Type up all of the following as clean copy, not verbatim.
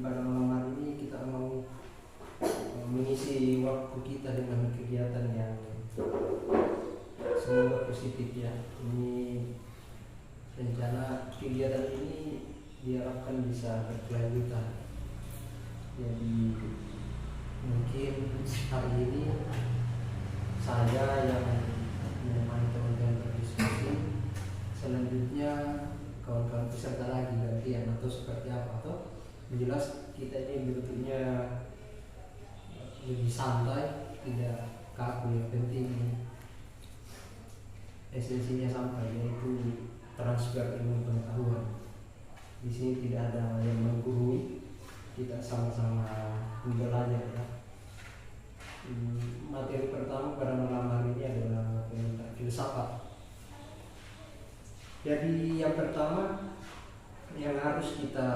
pada malam hari ini kita mau mengisi waktu kita dengan kegiatan yang semoga positif ya. Ini rencana kegiatan ini diharapkan bisa berkelanjutan. Jadi mungkin hari ini saya yang menemani teman-teman berdiskusi, selanjutnya kawan-kawan peserta lagi gantian atau seperti apa, atau jelas kita ini bentuknya lebih santai, tidak kaku. Yang penting esensinya sampai, yaitu transfer ilmu pengetahuan. Di sini tidak ada yang menggurui, kita sama-sama belajar ya. Materi pertama pada malam hari ini adalah tentang filsafat. Jadi yang pertama yang harus kita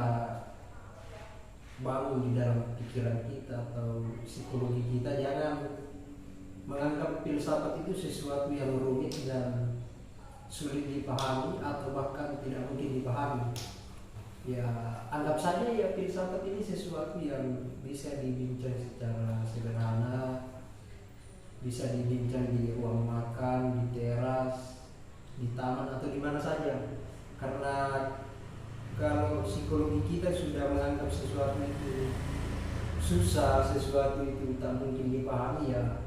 bangun di dalam pikiran kita atau psikologi kita, jangan menganggap filsafat itu sesuatu yang rumit dan sulit dipahami atau bahkan tidak mungkin dipahami. Ya, anggap saja ya filsafat ini sesuatu yang bisa dibincang secara sederhana, bisa dibincang di ruang makan, di teras, di taman atau di mana saja. Karena kalau psikologi kita sudah menganggap sesuatu itu susah, sesuatu itu tak mungkin dipahami, ya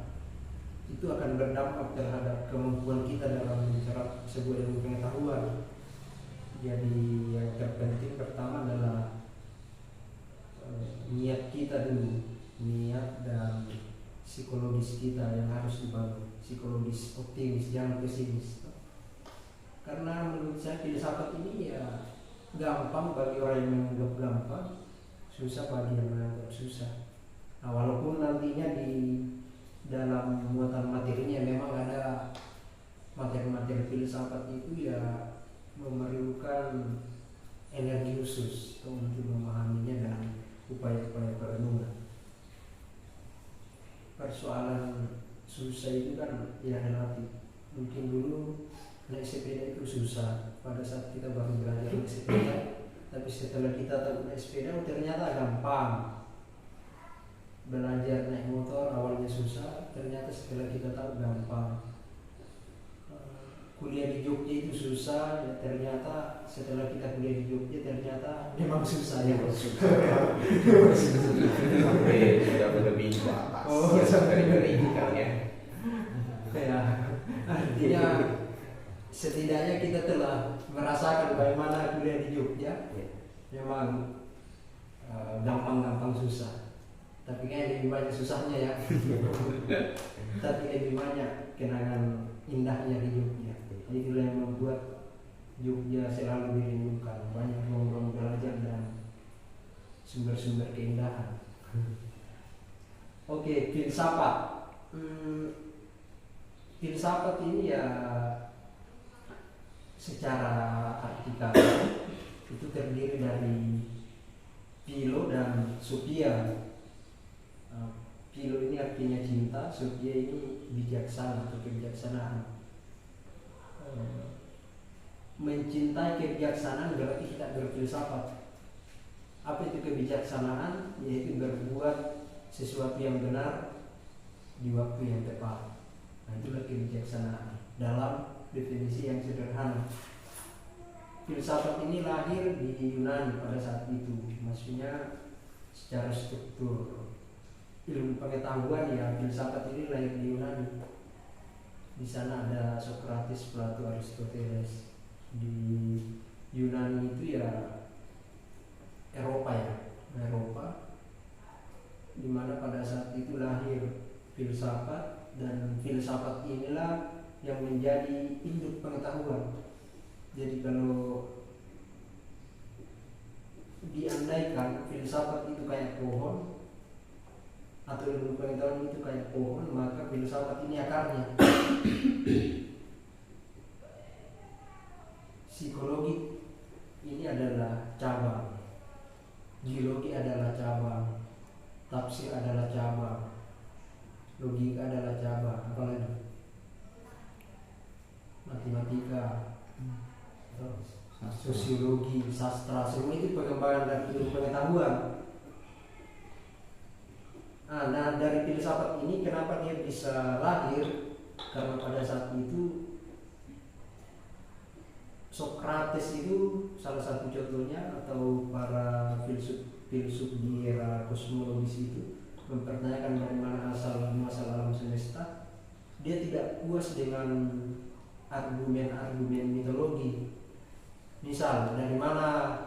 itu akan berdampak terhadap kemampuan kita dalam mencerap sebuah ilmu pengetahuan. Jadi yang terpenting pertama adalah niat kita dulu, niat dan psikologis kita yang harus dibangun, psikologis optimis, jangan pesimis. Karena menurut saya filsafat ini ya gampang bagi orang yang menganggap gampang, susah bagi yang menganggap susah. Nah, walaupun nantinya di dalam muatan materinya memang ada materi-materi filsafat itu ya memerlukan energi khusus untuk memahaminya dan upaya-upaya perenungan. Persoalan susah itu kan ya relatif. Mungkin dulu naik sepeda itu susah pada saat kita baru belajar naik sepeda, tapi setelah kita tahu naik sepeda ternyata gampang. Belajar naik motor awalnya susah, ternyata setelah kita tahu gampang. Kuliah di Jogja itu susah, ya ternyata setelah kita kuliah di Jogja ternyata memang susah ya. Sampai sudah berlebih atas. Oh, sampai pendidikan ya. Ya, artinya setidaknya kita telah merasakan bagaimana kuliah di Jogja. Memang gampang-gampang susah, tapi kayak lebih banyak susahnya ya. Tapi lebih banyak kenangan indahnya di Jogja. Itulah yang membuat Jogja selalu dirindukan. Banyak ruang-ruang belajar dan sumber-sumber keindahan. Oke, filsafat. Filsafat ini ya secara artikel itu terdiri dari philo dan sophia. Philo ini artinya cinta, sophia ini bijaksana atau kebijaksanaan. Mencintai kebijaksanaan berarti kita berfilsafat. Apa itu kebijaksanaan? Yaitu berbuat sesuatu yang benar di waktu yang tepat. Nah, itulah kebijaksanaan dalam definisi yang sederhana. Filsafat ini lahir di Yunani pada saat itu. Maksudnya secara struktur ilmu pengetahuan ya, filsafat ini lahir di Yunani. Di sana ada Socrates, Plato, Aristoteles. Di Yunani itu ya Eropa ya, Eropa, dimana pada saat itu lahir filsafat, dan filsafat inilah yang menjadi induk pengetahuan. Jadi kalau diandaikan filsafat itu kayak pohon atau ilmu pengetahuan itu kayak pohon, maka filsafat ini akarnya. Psikologi ini adalah cabang, geologi adalah cabang, tafsir adalah cabang, logika adalah cabang, apalagi matematika, sosiologi, sastra, semua itu pengembangan dari ilmu pengetahuan. Nah dari filsafat ini kenapa dia bisa lahir? Karena pada saat itu Socrates itu salah satu contohnya, atau para filsuf di era kosmologis itu mempertanyakan dari mana asal masalah alam semesta. Dia tidak puas dengan argumen-argumen mitologi. Misal, dari mana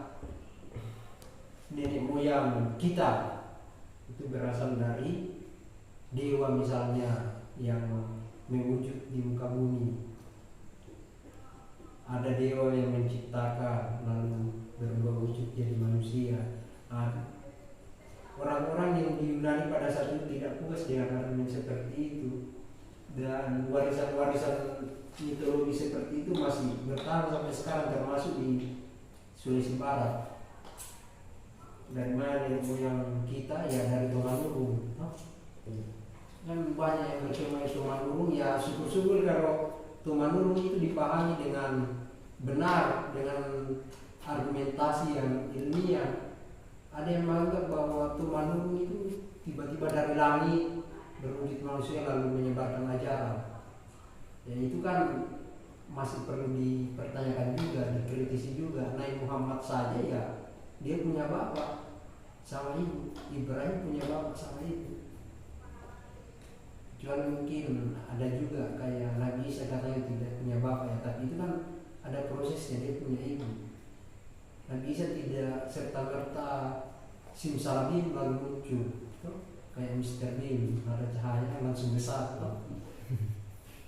nenek moyang kita itu berasal dari dewa misalnya yang mewujud di muka bumi. Ada dewa yang menciptakan lalu berubah wujud jadi manusia. Orang-orang yang di Yunani pada saat itu tidak puas dengan argumen seperti itu, dan warisan-warisan mitologi seperti itu masih bertahan sampai sekarang, termasuk di Sulawesi Barat. Dari mana nenek moyang kita? Ya dari Tumangurung. Kan banyak yang berkemah Tumangurung, ya syukur-syukur kalau Tumangurung itu dipahami dengan benar, dengan argumentasi yang ilmiah. Ada yang menganggap bahwa Tumangurung itu tiba-tiba dari langit berwujud manusia lalu menyebarkan ajaran. Ya itu kan masih perlu dipertanyakan juga, dikritisi juga. Nabi Muhammad saja ya dia punya bapak sama ibu, Ibrahim punya bapak sama ibu. Kecuali mungkin ada juga kayak Nabi Isa katanya tidak punya bapak ya, tapi itu kan ada prosesnya, dia punya ibu. Nabi Isa tidak serta-merta simsalabim lalu muncul, kayak Mr. Bean, ada cahaya langsung besar.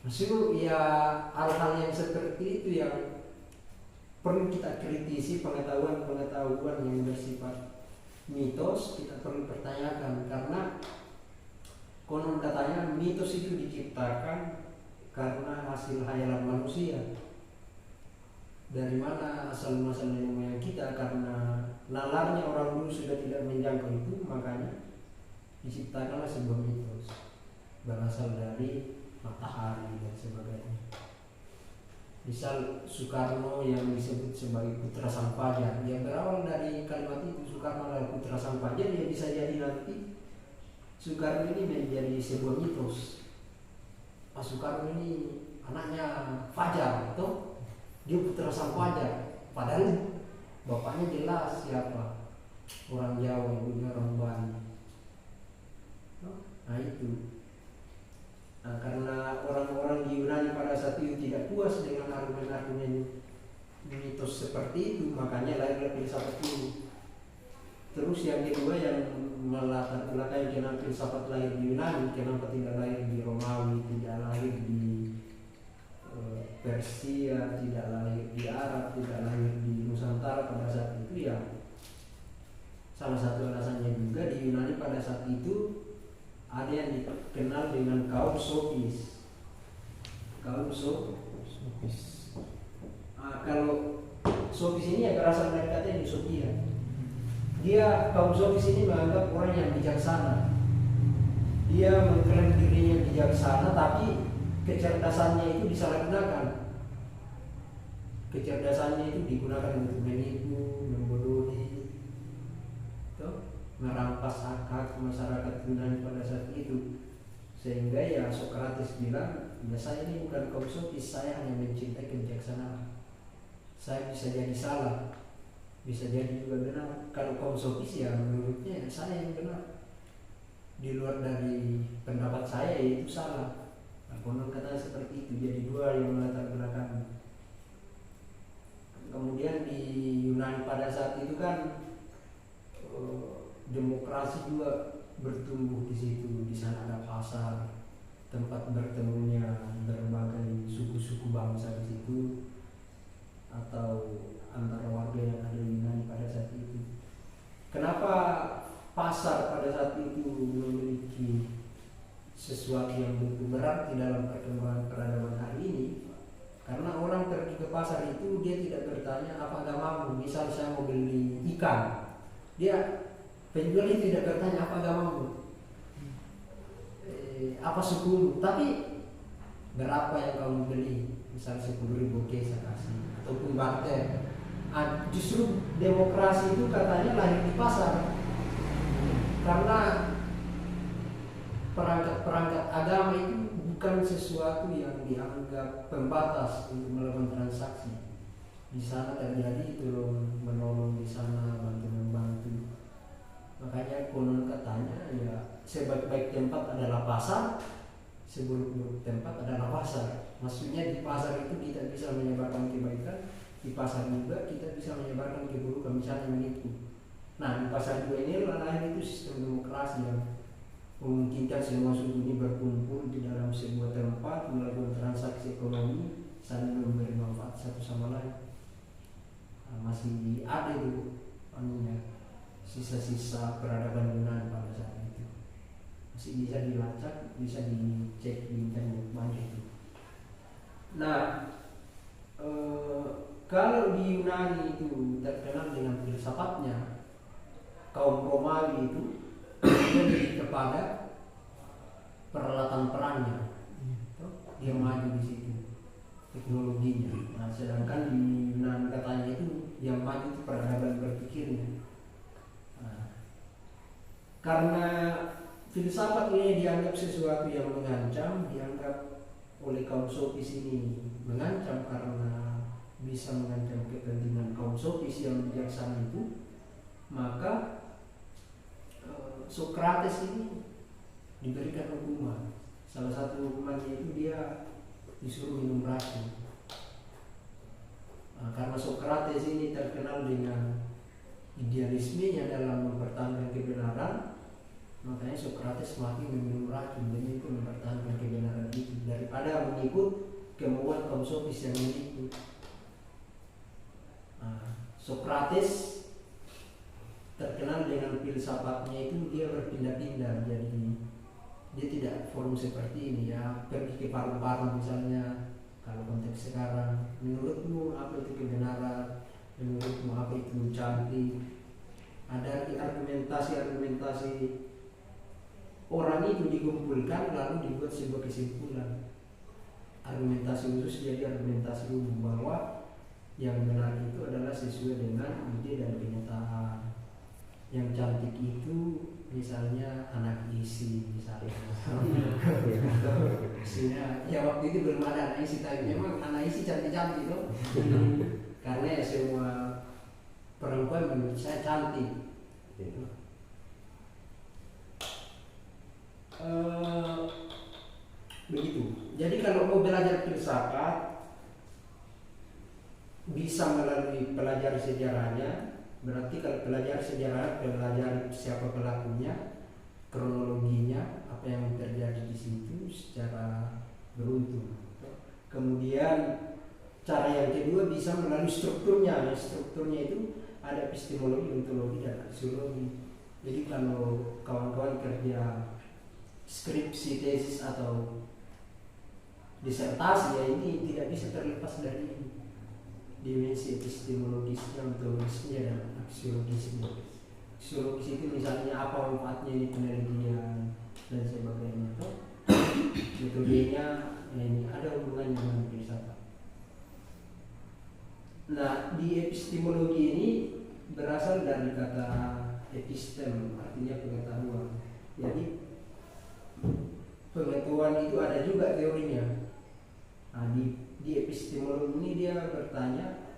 Maksudnya ya hal-hal yang seperti itu yang perlu kita kritisi, pengetahuan-pengetahuan yang bersifat mitos kita perlu pertanyakan, karena konon katanya mitos itu diciptakan karena hasil hayalan manusia. Dari mana asal muasal nenek moyang kita? Karena nalarnya orang dulu sudah tidak menjangkau itu, makanya diciptakanlah sebuah mitos berasal dari matahari dan sebagainya. Misal Soekarno yang disebut sebagai putra sang fajar, dia berawal dari kalimat itu. Soekarno adalah putra sang fajar, dia bisa jadi nanti Soekarno ini menjadi sebuah mitos. Soekarno ini anaknya Fajar, atau dia putra sang fajar, padahal bapaknya jelas siapa, orang Jawa, ibunya orang Bali. Nah itu. Nah, karena orang-orang di Yunani pada saat itu tidak puas dengan argumen-argumen mitos seperti itu, makanya lahirlah filsafat ini. Terus yang kedua yang melatar belakangi kenapa filsafat lahir di Yunani, kenapa tidak lahir di Romawi, tidak lahir di Persia, tidak lahir di Arab, tidak lahir di Nusantara pada saat itu, ya salah satu alasannya juga di Yunani pada saat itu ada yang dikenal dengan kaum sofis. Kaum sofis. Kalau sofis ini ya berasal dari kata yang Sofia. Dia kaum sofis ini menganggap orang yang bijaksana. Dia mengklaim dirinya bijaksana, tapi kecerdasannya itu disalahgunakan. Kecerdasannya itu digunakan untuk menipu, membodohi, merampas hak-hak masyarakat Yunani pada saat itu. Sehingga ya Socrates bilang, ya saya ini bukan kaum sofis, saya hanya mencintai kebijaksanaan. Saya bisa jadi salah, bisa jadi juga benar. Kalau kaum sofis ya menurutnya saya yang benar, di luar dari pendapat saya itu salah. Nah, konon katanya seperti itu. Jadi dua yang melatar belakang. Kemudian di Yunani pada saat itu kan demokrasi juga bertumbuh di situ. Di sana ada pasar, tempat bertemunya berbagai suku-suku bangsa di situ, atau antara warga yang ada di Yunani pada saat itu. Kenapa pasar pada saat itu memiliki sesuatu yang begitu berarti dalam perkembangan peradaban hari ini? Karena orang pergi ke pasar itu dia tidak bertanya apa agamamu. Misal saya mau beli ikan, dia penjual itu tidak bertanya apa agamamu, apa sukumu, tapi berapa yang kamu beli. Misal 10.000, oke saya kasih, ataupun barter. Justru demokrasi itu katanya lahir di pasar, karena perangkat-perangkat agama itu bukan sesuatu yang dianggap pembatas untuk melakukan transaksi. Di sana terjadi tolong menolong, di sana bantu membantu. Makanya konon katanya ya sebaik-baik tempat adalah pasar, seburuk-buruk tempat adalah pasar. Maksudnya di pasar itu kita bisa menyebarkan kebaikan, di pasar juga kita bisa menyebarkan keburukan, misalnya menipu. Nah di pasar juga ini lahir itu sistem demokrasi yang memungkinkan semua suku ini berkumpul di dalam sebuah tempat melakukan transaksi ekonomi saling memberi manfaat satu sama lain. Nah, masih ada itu anunya sisa-sisa peradaban Yunani pada saat itu masih bisa dilacak, bisa dicek di internet banyak itu. Nah kalau di Yunani itu terkenal dengan filsafatnya, kaum Romawi itu lebih kepada peralatan perangnya, dia maju di situ teknologinya. Nah, sedangkan di Yunani katanya itu yang maju itu peradaban berpikirnya. Nah, karena filsafat ini dianggap sesuatu yang mengancam, dianggap oleh kaum sofis ini mengancam karena bisa mengancam kepentingan kaum sofis yang bijaksana itu, maka Sokrates ini diberikan hukuman. Salah satu hukumannya itu dia disuruh minum racun. Nah, karena Sokrates ini terkenal dengan idealismenya dalam mempertahankan kebenaran, makanya Sokrates mati meminum racun demi itu mempertahankan kebenaran itu daripada mengikut kemauan kaum sofis yang mengikut. Nah, Sokrates terkenal dengan filsafatnya itu dia berpindah-pindah, jadi dia tidak forum seperti ini ya, pergi ke paru-paru misalnya. Kalau konteks sekarang, menurutmu apa itu kebenaran, menurutmu apa itu cantik, ada argumentasi orang itu dikumpulkan lalu dibuat sebuah kesimpulan, argumentasi khusus jadi argumentasi umum bahwa yang benar itu adalah sesuai dengan ide dan kenyataan. Yang cantik itu misalnya anak isi misalnya. Ya waktu itu belum ada anak isi, tapi memang anak isi cantik-cantik loh. Karena ya semua perempuan menurut saya cantik. Begitu. Jadi kalau mau belajar filsafat bisa melalui pelajari sejarahnya. Berarti kalau belajar sejarah, belajar siapa pelakunya, kronologinya, apa yang terjadi di situ secara beruntun. Kemudian cara yang kedua bisa melalui strukturnya. Strukturnya itu ada epistemologi, ontologi, dan aksiologi. Jadi kalau kawan-kawan kerja skripsi, tesis atau disertasi ya ini tidak bisa terlepas dari ini. Dimensi epistemologisnya, ontologisnya, dan aksiologisnya. Aksiologis itu misalnya apa manfaatnya ini penelitian dan sebagainya. Metodenya ini ada hubungannya dengan filsafat. Nah, di epistemologi ini berasal dari kata epistem, artinya pengetahuan. Jadi pengetahuan itu ada juga teorinya. Nah, di epistemologi ini dia bertanya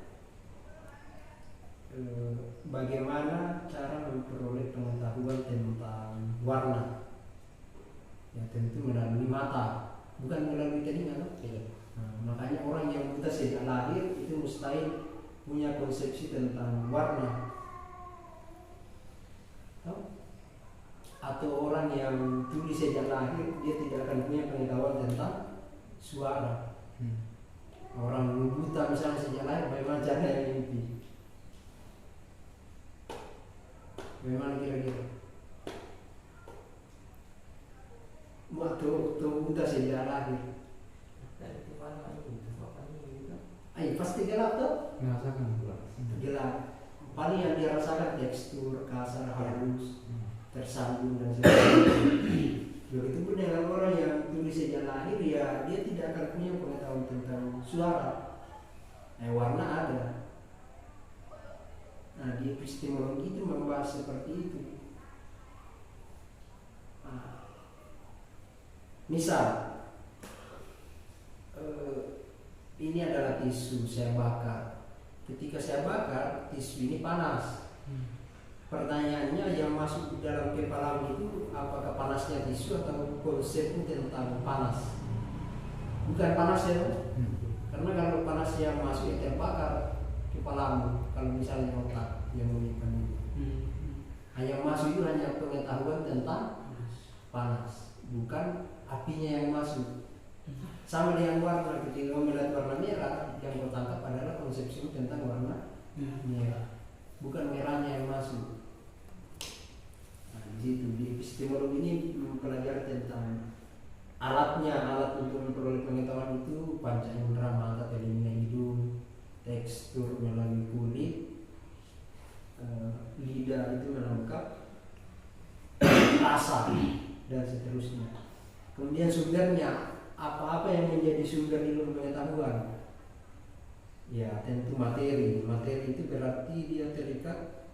bagaimana cara memperoleh pengetahuan tentang warna. Ya tentu melalui mata, bukan melalui telinga. Nah, makanya orang yang buta sejak lahir itu mustahil punya konsepsi tentang warna. Atau orang yang tuli sejak lahir dia tidak akan punya pengetahuan tentang suara. Orang buta misalnya sejak lahir, bagaimana caranya mimpi? Bagaimana kira-kira? Waktu buta sejak lahir, pasti gelap tuh. Merasakan Gelap. Paling yang dirasakan tekstur, kasar, halus, tersambung dan sebagainya. Begitu pun dengan orang yang tulis sejak lahir, ya dia tidak akan punya pengetahuan tentang suara. Warna ada. Nah, di epistemologi itu membahas seperti itu. Nah, Misal ini adalah tisu saya bakar. Ketika saya bakar, tisu ini panas. Pertanyaannya yang masuk di dalam kepalamu itu apakah panasnya tisu atau konsepnya tentang panas? Bukan panas ya, karena kalau panas yang masuk itu terbakar kepalamu. Kalau misalnya otak yang menyimpan itu, yang masuk itu hanya pengetahuan tentang panas, bukan apinya yang masuk. Sama dengan warna, ketika kamu melihat warna merah, yang kau tangkap adalah konsepsi tentang warna merah, bukan merahnya yang masuk. Nah, di situ di epistemologi ini mempelajari tentang alat untuk memperoleh pengetahuan itu panca indera, mata, telinga, hidung, tekstur melalui kulit, lidah itu menangkap, rasa dan seterusnya. Kemudian sumbernya, apa-apa yang menjadi sumber ilmu pengetahuan? Ya tentu materi. Materi itu berarti dia terikat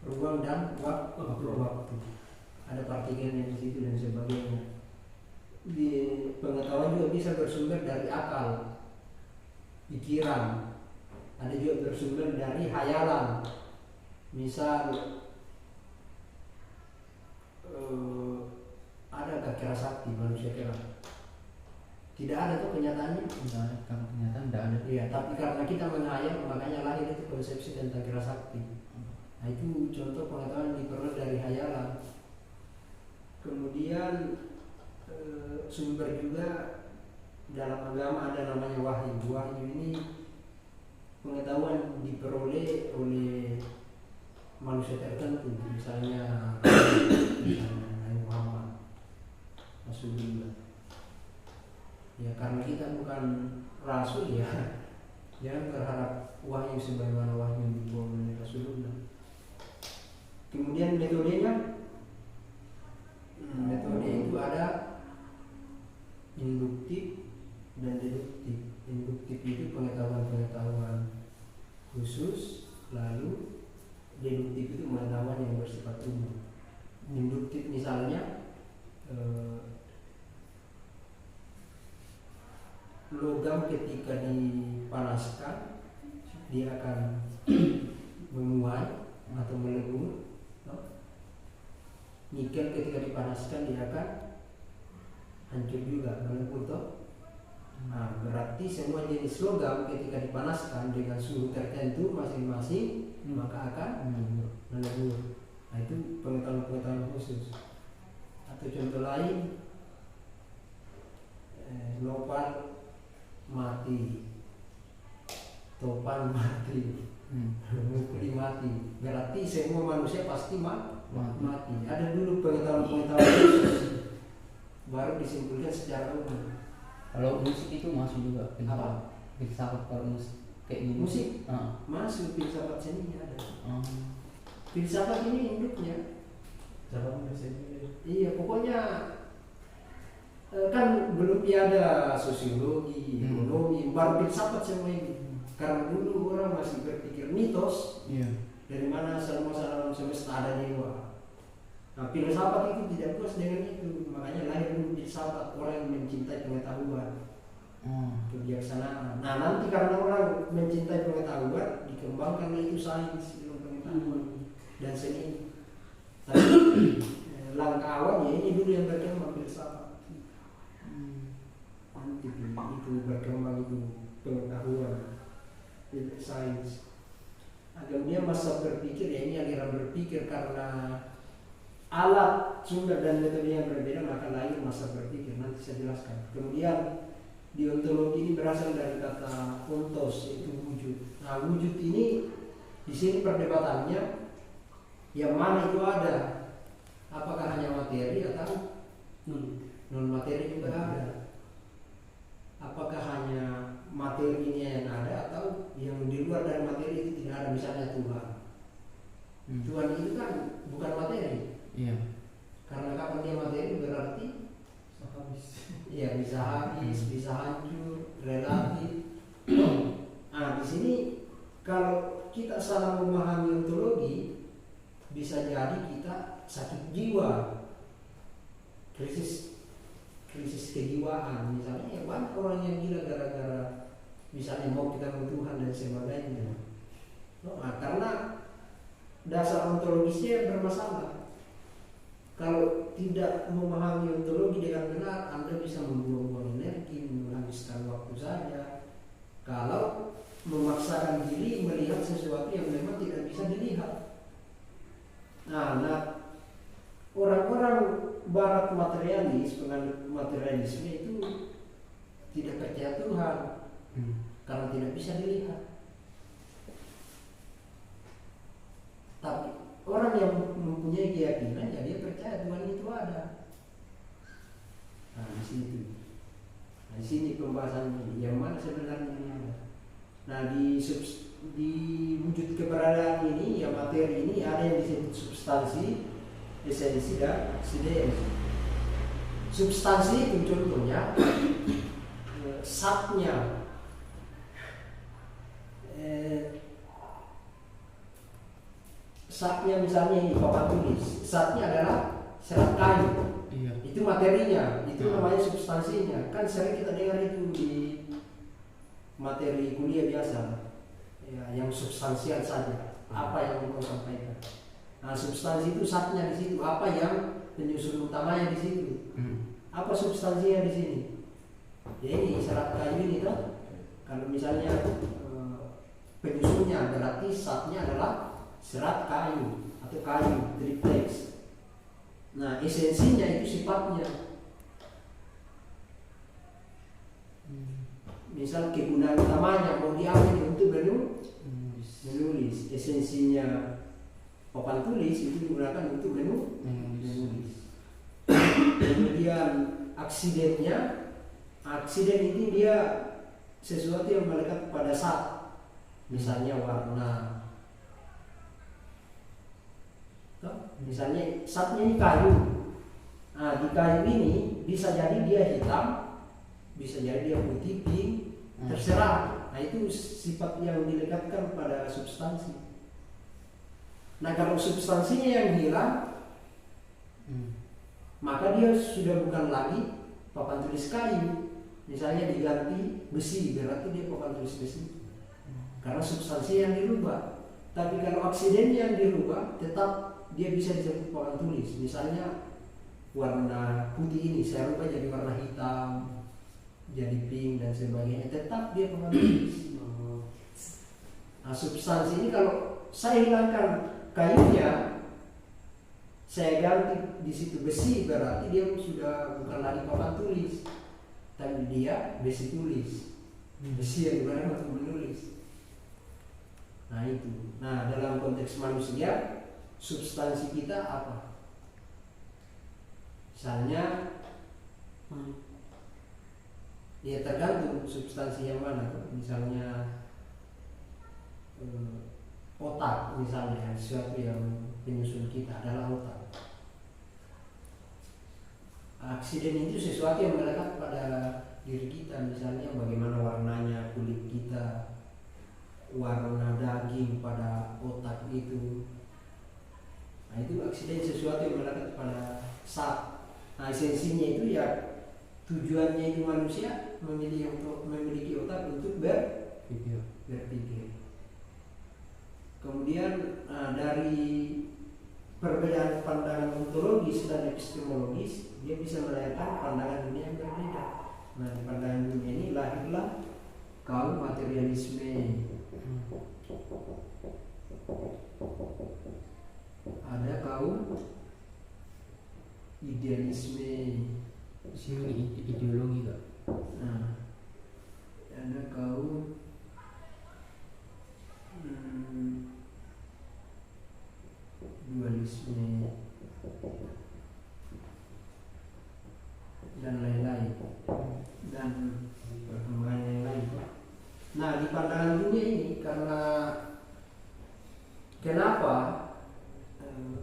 ruang dan waktu. Ada partikelnya di situ dan sebagainya. Di pengetahuan juga bisa bersumber dari akal, pikiran. Ada juga bersumber dari hayalan. Misal adakah kira sakti manusia kira? Tidak ada tuh kenyataannya. Tidak ada, kalau kenyataan tidak ada. Iya, tapi karena kita menghayal makanya lahir itu konsepsi tentang kira sakti. Nah itu contoh pengetahuan yang diperoleh dari hayalan. Kemudian sumber juga dalam agama ada namanya wahyu. Wahyu ini pengetahuan diperoleh oleh manusia tertentu, misalnya Nabi Muhammad, Rasulullah. Ya karena kita bukan rasul ya, jangan berharap wahyu sebagaimana wahyu yang dibawa oleh Rasulullah. Kemudian metodenya, metode itu ada induktif dan deduktif. Induktif itu pengetahuan khusus, lalu deduktif itu pengetahuan yang bersifat umum. Induktif misalnya logam ketika dipanaskan dia akan menguai atau melebur. Nikel ketika dipanaskan dia akan hancur juga, melebur toh. Nah, berarti semua jenis logam ketika dipanaskan dengan suhu tertentu masing-masing maka akan melebur. Nah, itu pengetahuan khusus. Atau contoh lain, nopal mati, topan mati, mukli mati. Berarti semua manusia pasti mati. Ada dulu pengetahuan khusus, baru disimpulkan secara umum. Kalau musik itu masuk juga filsafat kalau musik kayak gini. Musik masuk filsafat seninya ada. Filsafat ini induknya. Iya, pokoknya kan belum ada sosiologi, ekonomi, baru filsafat semua ini. Karena dulu orang masih berpikir mitos, dari mana semua alam semesta ada dewa. Nah, filsafat itu tidak puas dengan itu, makanya lahir dulu filsafat, orang yang mencintai pengetahuan, kebijaksanaan. Nah, nanti karena orang mencintai pengetahuan, dikembangkanlah itu sains, ilmu pengetahuan dan seni. Tapi langkah awalnya ini dulu yang berkembang filsafat. Nanti itu berkembang itu pengetahuan, sains. Nah, kemudian masa berpikir ya ini aliran berpikir karena alat, sumber dan metode yang berbeda maka lahir masa berpikir. Nanti saya jelaskan. Kemudian deontologi ini berasal dari kata ontos, yaitu wujud. Nah, wujud ini di sini perdebatannya yang mana itu ada. Apakah hanya materi atau non materi juga ada? Apakah hanya materi ini yang ada atau yang di luar dari materi itu tidak ada, misalnya Tuhan. Tuhan itu kan bukan materi. Iya. Karena kapan dia materi berarti iya bisa habis, bisa hancur, relatif. Nah, di sini kalau kita salah memahami ontologi bisa jadi kita sakit jiwa, krisis krisis kejiwaan misalnya, ya banyak orang yang gila gara-gara misalnya mau ketemu Tuhan dan sebagainya. Nah, karena dasar ontologisnya bermasalah. Kalau tidak memahami ontologi dengan benar, Anda bisa membuang-buang energi, menghabiskan waktu saja. Kalau memaksakan diri melihat sesuatu yang memang tidak bisa dilihat. Nah, orang-orang Barat materialis, penganut materialisme itu tidak percaya Tuhan karena tidak bisa dilihat. Tapi orang yang mempunyai keyakinan, ya dia percaya Tuhan itu ada. Nah, di situ. Nah, di sini pembahasannya yang mana sebenarnya ini ada. Nah, di wujud keberadaan ini, ya materi ini ada yang disebut substansi, esensi, dan sidensi. Substansi itu contohnya satnya, satnya misalnya ini papan tulis, satnya adalah serat kayu. Iya. Itu materinya, itu namanya substansinya. Kan sering kita dengar itu di materi kuliah biasa, ya, yang substansial saja. Apa yang mau sampaikan? Nah, substansi itu satnya di situ. Apa yang penyusun utamanya di situ? Apa substansinya di sini? Ya ini serat kayu ini kan. Kalau misalnya penyusunnya berarti satnya adalah serat kayu atau kayu triplex. Nah, esensinya itu sifatnya. Misal kegunaan utamanya mau diambil untuk menulis. Esensinya papan tulis itu digunakan untuk menulis. Kemudian aksidennya, aksiden ini dia sesuatu yang melekat pada sat. Misalnya warna. Misalnya satnya ini kayu. Nah, di kayu ini bisa jadi dia hitam, bisa jadi dia putih, pink, terserah. Nah, itu sifat yang dilekatkan pada substansi. Nah, kalau substansinya yang hilang, maka dia sudah bukan lagi papan tulis kayu. Misalnya diganti besi, berarti dia papan tulis besi. Karena substansi yang dirubah. Tapi kalau aksiden yang dirubah, tetap dia bisa disebut papan tulis. Misalnya warna putih ini saya rubah jadi warna hitam, jadi pink dan sebagainya, tetap dia papan tulis. Nah, substansi ini kalau saya hilangkan kayunya, saya ganti di situ besi, berarti dia sudah bukan lagi papan tulis, tapi dia besi tulis. Besi yang digunakan untuk menulis. Nah, itu. Nah, dalam konteks manusia, substansi kita apa? Misalnya, ya tergantung substansi yang mana. Misalnya otak, misalnya sesuatu yang penyusun kita adalah otak. Aksiden itu sesuatu yang melekat pada diri kita, misalnya bagaimana warnanya kulit kita, warna daging pada otak itu. Nah, itu aksiden sesuatu yang melekat pada sat. Nah, esensinya itu ya tujuannya itu manusia memiliki otak untuk berpikir. Kemudian dari perbedaan pandangan ontologis dan epistemologis, dia bisa melahirkan pandangan dunia yang berbeda. Nah, di pandangan dunia ini lahirlah kaum materialisme. Ada kaum idealisme. Sini ideologi gak? Nah, ada kaum dualisme dan lain-lain, dan perkembangan yang lain. Nah, di pandangan dunia ini, karena kenapa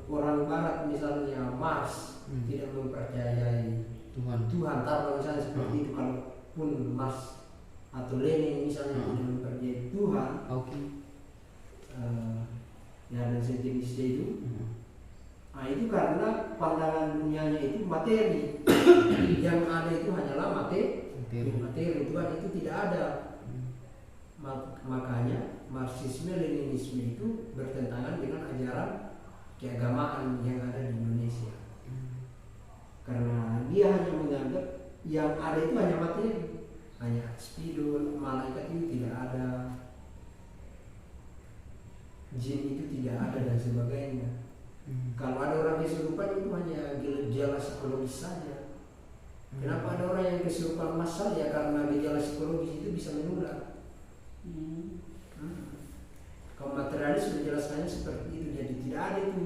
orang Barat misalnya Marx tidak mempercayai Tuhan, taruh misalnya seperti itu, kalaupun Marx atau Lenin misalnya tidak mempercayai Tuhan, ya dan sejenisnya itu, Nah, itu karena pandangan dunianya itu materi. Yang ada itu hanyalah materi. Tuhan itu tidak ada. Makanya Marxisme Leninisme itu bertentangan dengan ajaran keagamaan yang ada di Indonesia. Karena dia hanya menganggap yang ada itu hanya materi, hanya spidol, malaikat itu tidak ada, jin itu tidak ada dan sebagainya. Kalau ada orang kesurupan itu hanya gejala psikologis saja. Kenapa ada orang yang kesurupan massal? Ya karena gejala psikologis itu bisa menular. Kalau materialis menjelaskannya seperti itu. Jadi tidak ada itu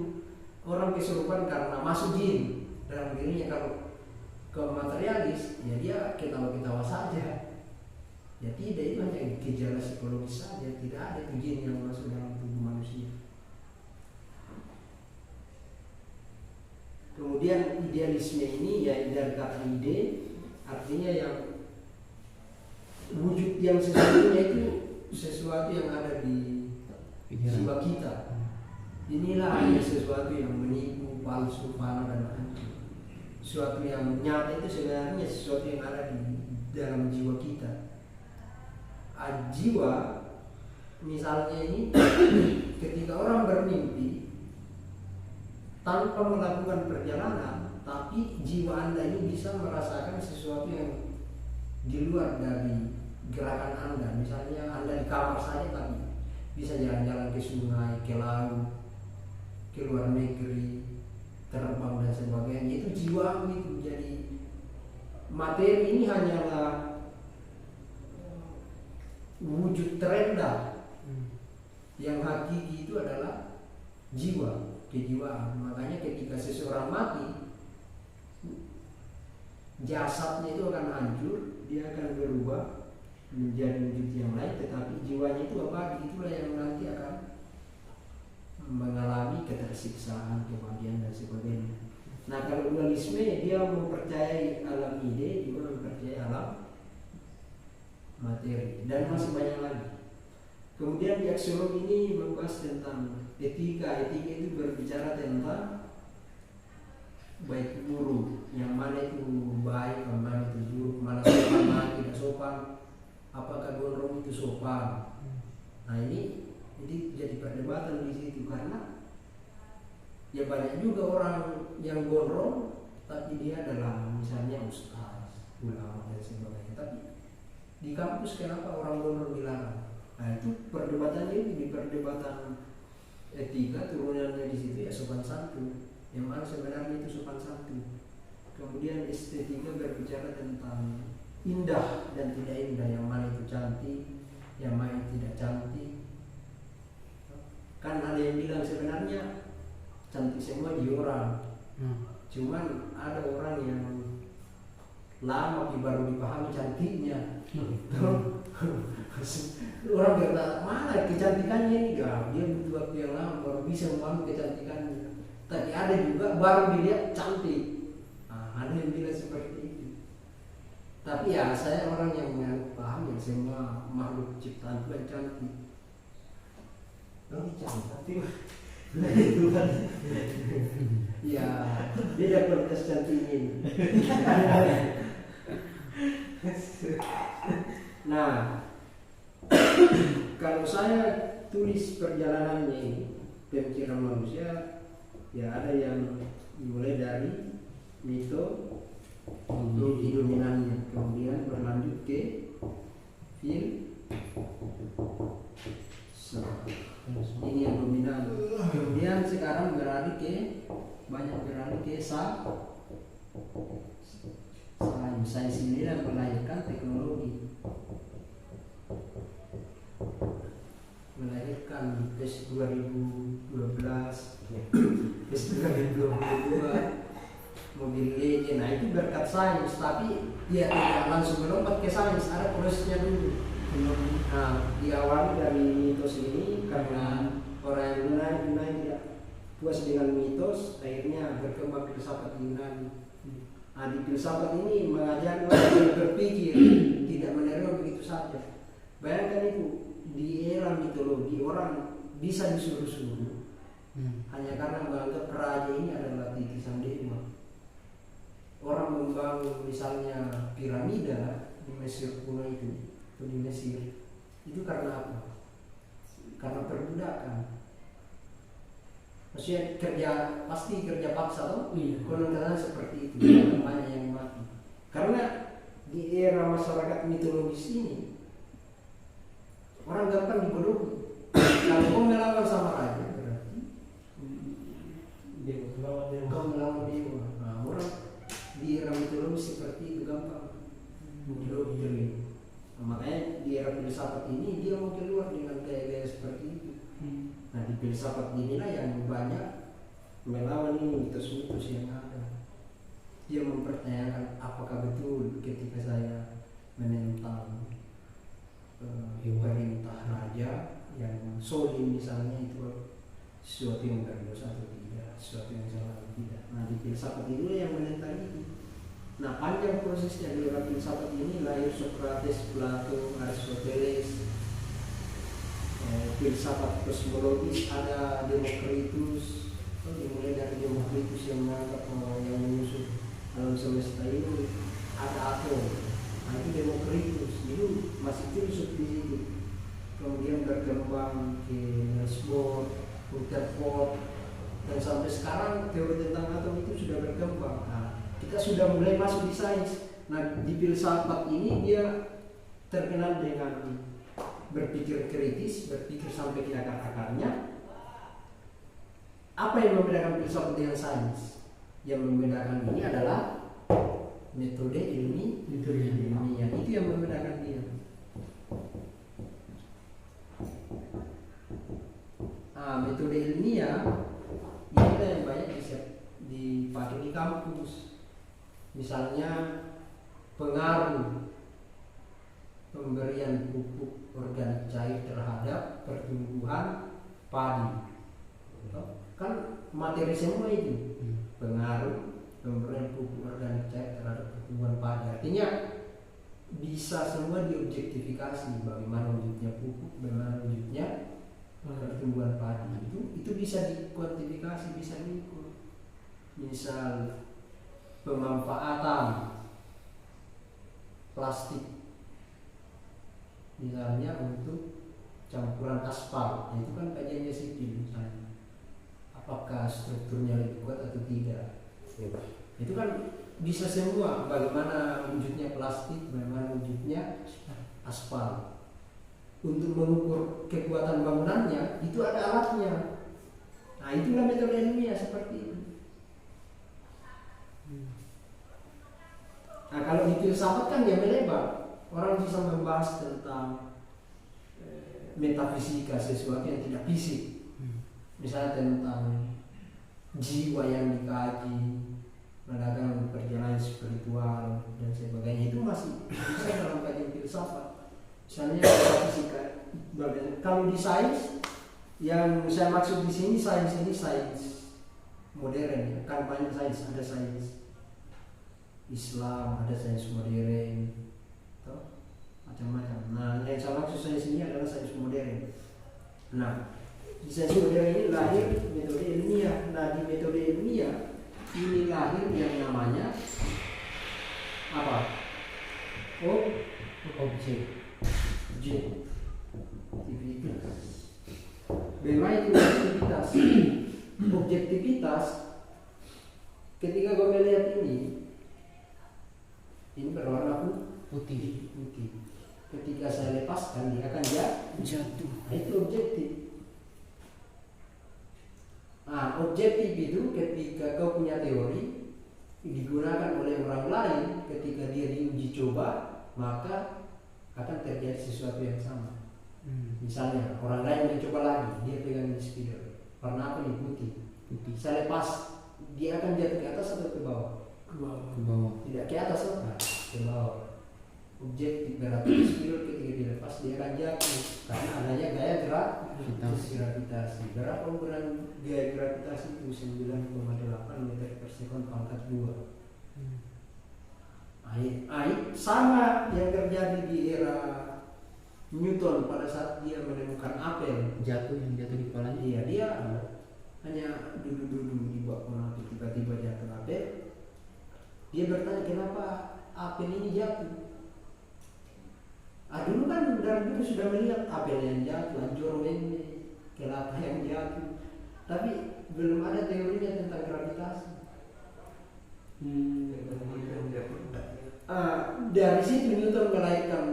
orang kesurupan karena masuk jin dalam dirinya. Kalau ke materialis ya dia ketawa-ketawa saja. Ya tidak, itu hanya gejala psikologis saja. Tidak ada itu jin yang masuk dalam tubuh manusia. Kemudian idealisme ini ya dari kata ide, artinya yang wujud yang sesungguhnya itu sesuatu yang ada di jiwa kita. Inilah hanya sesuatu yang menipu, palsu, fana dan hancur. Sesuatu yang nyata itu sebenarnya sesuatu yang ada di dalam jiwa kita. Jiwa, misalnya ini, ketika orang bermimpi tanpa melakukan perjalanan, tapi jiwa Anda ini bisa merasakan sesuatu yang di luar dari gerakan Anda. Misalnya Anda di kamar saja tapi bisa jalan-jalan ke sungai, ke laut, ke luar negeri, terbang dan sebagainya. Itu jiwa itu. Jadi materi ini hanyalah wujud terendah. Yang hakiki itu adalah jiwa, kejiwaan. Makanya ketika seseorang mati, jasadnya itu akan hancur, dia akan berubah menjadi wujud yang lain, tetapi jiwanya itu abadi. Itulah yang nanti akan mengalami ketersiksaan, kematian dan sebagainya. Nah, kalau dualisme dia mempercayai alam ide, juga mempercayai alam materi, dan masih banyak lagi. Kemudian di aksiologi ini membahas tentang etika. Etika itu berbicara tentang baik buruk, yang mana itu baik, yang mana itu buruk, mana sopan, mana tidak sopan, apakah gondrong itu sopan. Nah ini jadi perdebatan di situ, karena ya banyak juga orang yang gondrong tapi dia adalah misalnya ustaz, ulama dan sebagainya, tapi di kampus kenapa orang gondrong dilarang? Nah itu perdebatannya ini, di perdebatan etika turunannya di situ ya sopan santun. Yang mana sebenarnya itu sopan santun. Kemudian estetika berbicara tentang indah dan tidak indah, yang mana itu cantik, yang mana tidak cantik. Kan ada yang bilang sebenarnya cantik semua di orang, cuman ada orang yang lama baru dipahami cantiknya. Orang berkata mana kecantikannya ini? Ya, dia butuh waktu yang lama baru bisa memahami kecantikannya. Tapi ada juga baru dilihat cantik. Nah, ada yang bilang seperti itu. Tapi ya saya orang yang menganggap paham yang semua makhluk ciptaan Tuhan cantik. Cantik. Ya, beda kualitas cantiknya ini. Nah, kalau saya tulis perjalanannya ini, pemikiran manusia, ya ada yang dimulai dari mito, inti dominannya, kemudian berlanjut ke ini yang dominan, kemudian sekarang banyak beralih ke sains ini yang melahirkan teknologi, melahirkan PES 2012, PES 2022, mobil legend. Nah itu berkat sains, tapi dia tidak langsung melompat ke sains, ada prosesnya dulu. Nah, diawali dari mitos ini karena orang Yunani tidak puas dengan mitos, akhirnya berkembang filsafat Yunani. Nah, di filsafat ini mengajari orang yang berpikir, tidak menerima begitu saja. Bayangkan itu, di era mitologi orang bisa disuruh-suruh hanya karena menganggap raja ini adalah titisan dewa. Orang membangun misalnya piramida di Mesir kuno itu, atau di Mesir, itu karena apa? Karena perbudakan. Maksudnya pasti kerja paksa loh. Iya. Konon katanya seperti itu, banyak yang mati. Karena di era masyarakat mitologis ini orang gampang dibodohi. Kalau kau melawan sama raja berarti kau melawan dewa. Nah, orang di era mitologis seperti itu gampang dibodohi. Nah, makanya di era filsafat ini dia mau keluar dengan gaya-gaya seperti itu. Nah, di filsafat inilah yang banyak melawan ini mitos-mitos yang ada. Dia mempertanyakan apakah betul ketika saya menentang perintah raja yang solim misalnya itu sesuatu yang berdosa atau tidak, sesuatu yang salah atau tidak. Nah, di filsafat itu yang menentang itu. Nah, panjang prosesnya di era filsafat ini lahir Socrates, Plato, Aristoteles. Filsafat kosmologis ada Demokritus. Dimulai dari Demokritus yang menganggap yang menyusun alam semesta ini ada atom. Nah, itu Demokritus. Itu masih filsuf di situ. Kemudian berkembang ke Niels Bohr, Rutherford, dan sampai sekarang teori tentang atom itu sudah berkembang. Nah, kita sudah mulai masuk di sains. Nah, di filsafat ini dia terkenal dengan berpikir kritis, berpikir sampai ke akar-akarnya. Apa yang membedakan filsafat dengan sains? Yang membedakan ini adalah metode ilmiah. Itu yang membedakan dia. Metode ilmiah ini yang banyak dipakai di kampus. Misalnya pengaruh pemberian pupuk organik cair terhadap pertumbuhan padi. Kan materi semua itu pengaruh pemberian pupuk organik cair terhadap pertumbuhan padi. Artinya bisa semua diobjektifikasi, bagaimana wujudnya pupuk, bagaimana wujudnya pertumbuhan padi. Itu bisa dikuantifikasi, bisa diukur. Misal pemanfaatan plastik misalnya untuk campuran aspal, itu kan kajiannya sipil misalnya, apakah strukturnya lebih kuat atau tidak. Itu kan bisa semua, bagaimana wujudnya plastik, bagaimana wujudnya aspal. Untuk mengukur kekuatan bangunannya itu ada alatnya. Nah, itulah metode ilmiah seperti itu. Nah, kalau di filsafat kan dia melebar. Orang bisa membahas tentang metafisika, sesuatu yang tidak fisik. Misalnya tentang jiwa yang dikaji, mengadakan perjalanan spiritual dan sebagainya. Itu masih bisa dalam kajian filsafat. Misalnya metafisika. Kalau di sains, yang saya maksud di sini sains ini sains modern, kan banyak sains, ada sains Islam, ada sains modern, macam-macam. Nah, yang saya maksud sains ini adalah sains modern. Nah, di sains modern ini lahir metode ilmiah. Nah, di metode ilmiah ini lahir yang namanya apa? Objektivitas. Bagaimana itu objektivitas? Objektivitas ketika gue melihat ini berwarna putih. Ketika saya lepaskan dia akan jatuh. Itu objektif. Nah, objektif itu ketika kau punya teori digunakan oleh orang lain, ketika dia diuji coba, maka akan terjadi sesuatu yang sama. Misalnya orang lain mencoba lagi, dia pegang spidol, warna apa nih? Putih. Saya lepas, dia akan jatuh ke atas atau ke bawah? Ke bawah. Tidak ke atas atau ke bawah. Objektif berarti spidol ketika dilepas dia akan jatuh karena adanya gaya gravitasi. Berapa ukuran gaya gravitasi itu? 9,8 meter per sekon pangkat 2. Sama yang terjadi di era Newton pada saat dia menemukan apel jatuh di kepalanya. Iya, dia hanya duduk-duduk di bawah pohon apel, tiba-tiba jatuh apel. Dia bertanya kenapa apel ini jatuh. Dulu kan dari dulu sudah melihat apel yang jatuh, anjur ini, kelapa yang jatuh, tapi belum ada teorinya tentang gravitasi. Dari situ Newton melahirkan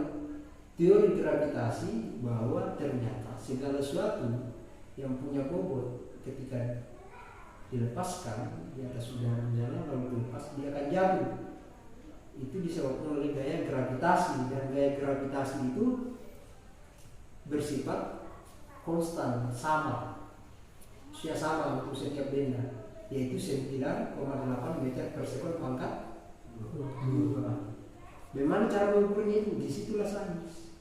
teori gravitasi bahwa ternyata segala sesuatu yang punya bobot ketika dilepaskan di atas udara jalan lalu dilepas dia akan jatuh. Itu disebabkan oleh gaya gravitasi, dan gaya gravitasi itu bersifat konstan, sama untuk setiap benda, yaitu 9,8 meter per sekon pangkat 2. Memang cara mengukurnya itu disitulah sains.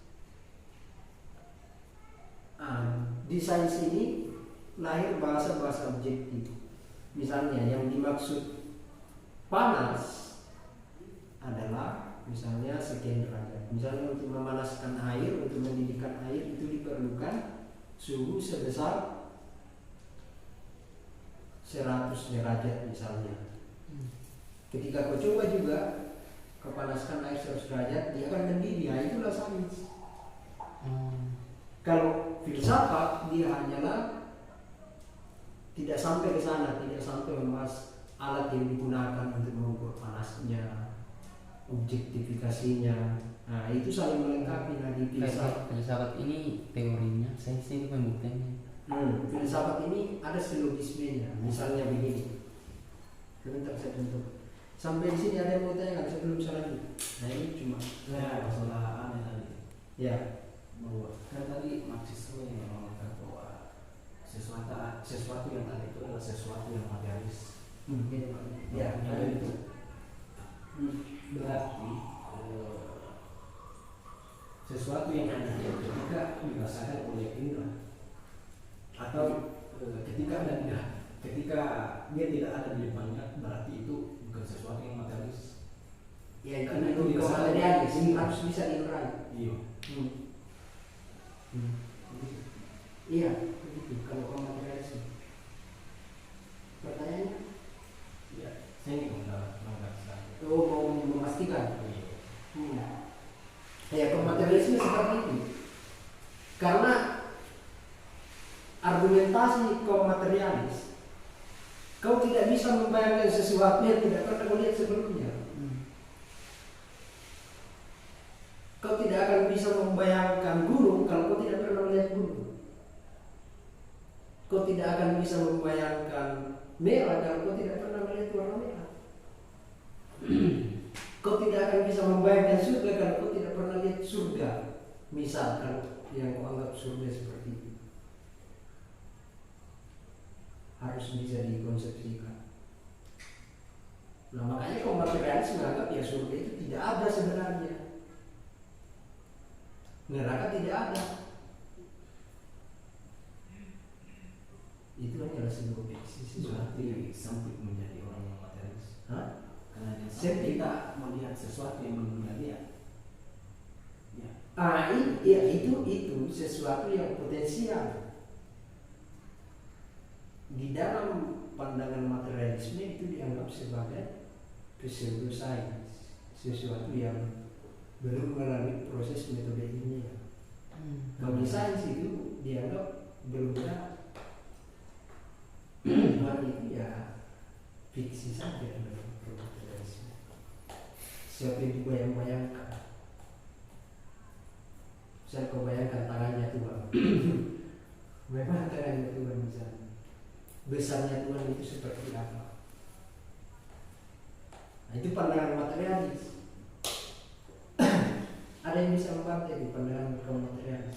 Di sains ini lahir bahasa-bahasa objektif. Misalnya yang dimaksud panas adalah misalnya sekian derajat. Misalnya untuk memanaskan air, untuk mendidihkan air itu diperlukan suhu sebesar 100 derajat misalnya. Ketika kau coba juga kepanaskan air 100 derajat, dia akan mendidih. Itulah sains. Kalau filsafat dia hanyalah tidak sampai ke sana, tidak sampai membahas alat yang digunakan untuk mengukur panasnya, objektifikasinya. Itu saling melengkapi. Di filsafat ini teorinya, sainsnya itu pembuktiannya. Filsafat ini ada silogismenya. Misalnya begini. Sebentar saya contoh. Sampai di sini ada yang mau tanya sebelum saya lanjut? Ini cuma masalah aneh tadi. Ya. Bahwa kan tadi marxisme yang mengatakan bahwa sesuatu yang ada itu adalah sesuatu yang materialis. Ya, ada itu. Berarti sesuatu yang ada ketika dirasakan oleh indera atau ketika dia tidak ada di depannya, berarti itu bukan sesuatu yang materialis. Ya, karena itu materialis harus bisa diurai. Iya. Iya, begitu. Kalau materialis. Pertanyaannya? Ya, saya ingin menjelaskan. Mau memastikan. Ya, kalau materialisme seperti itu. Karena argumentasi kaum materialis, kau tidak bisa membayangkan sesuatu yang tidak pernah kau lihat sebelumnya. Kau tidak akan bisa membayangkan gunung kalau kau tidak pernah melihat gunung. Kau tidak akan bisa membayangkan merah kalau kau tidak pernah melihat warna merah. Kau tidak akan bisa membayangkan surga kalau kau tidak pernah lihat surga. Misalkan yang kau anggap surga seperti itu. Harus bisa dikonsepsikan. Nah, makanya kaum materialis menganggap ya surga itu tidak ada sebenarnya. Neraka tidak ada. Itu hanyalah sebuah fiksi. Berarti sampai menjadi orang yang materialis. Karena Saya kita melihat sesuatu yang belum lihat. Ya. Itu sesuatu yang potensial. Di dalam pandangan materialisme itu dianggap sebagai pseudosains, sesuatu yang belum melalui proses metode ilmiah. Kalau di sains itu dianggap belum ada. Itu ya fiksi saja dalam materialisme. Siapa yang dibayang-bayangkan? Saya kau bayangkan tangannya Tuhan. Memang tangannya Tuhan misalnya. Besarnya Tuhan itu seperti apa? Itu pandangan materialis. Ada yang bisa membantu di pandangan kaum materialis?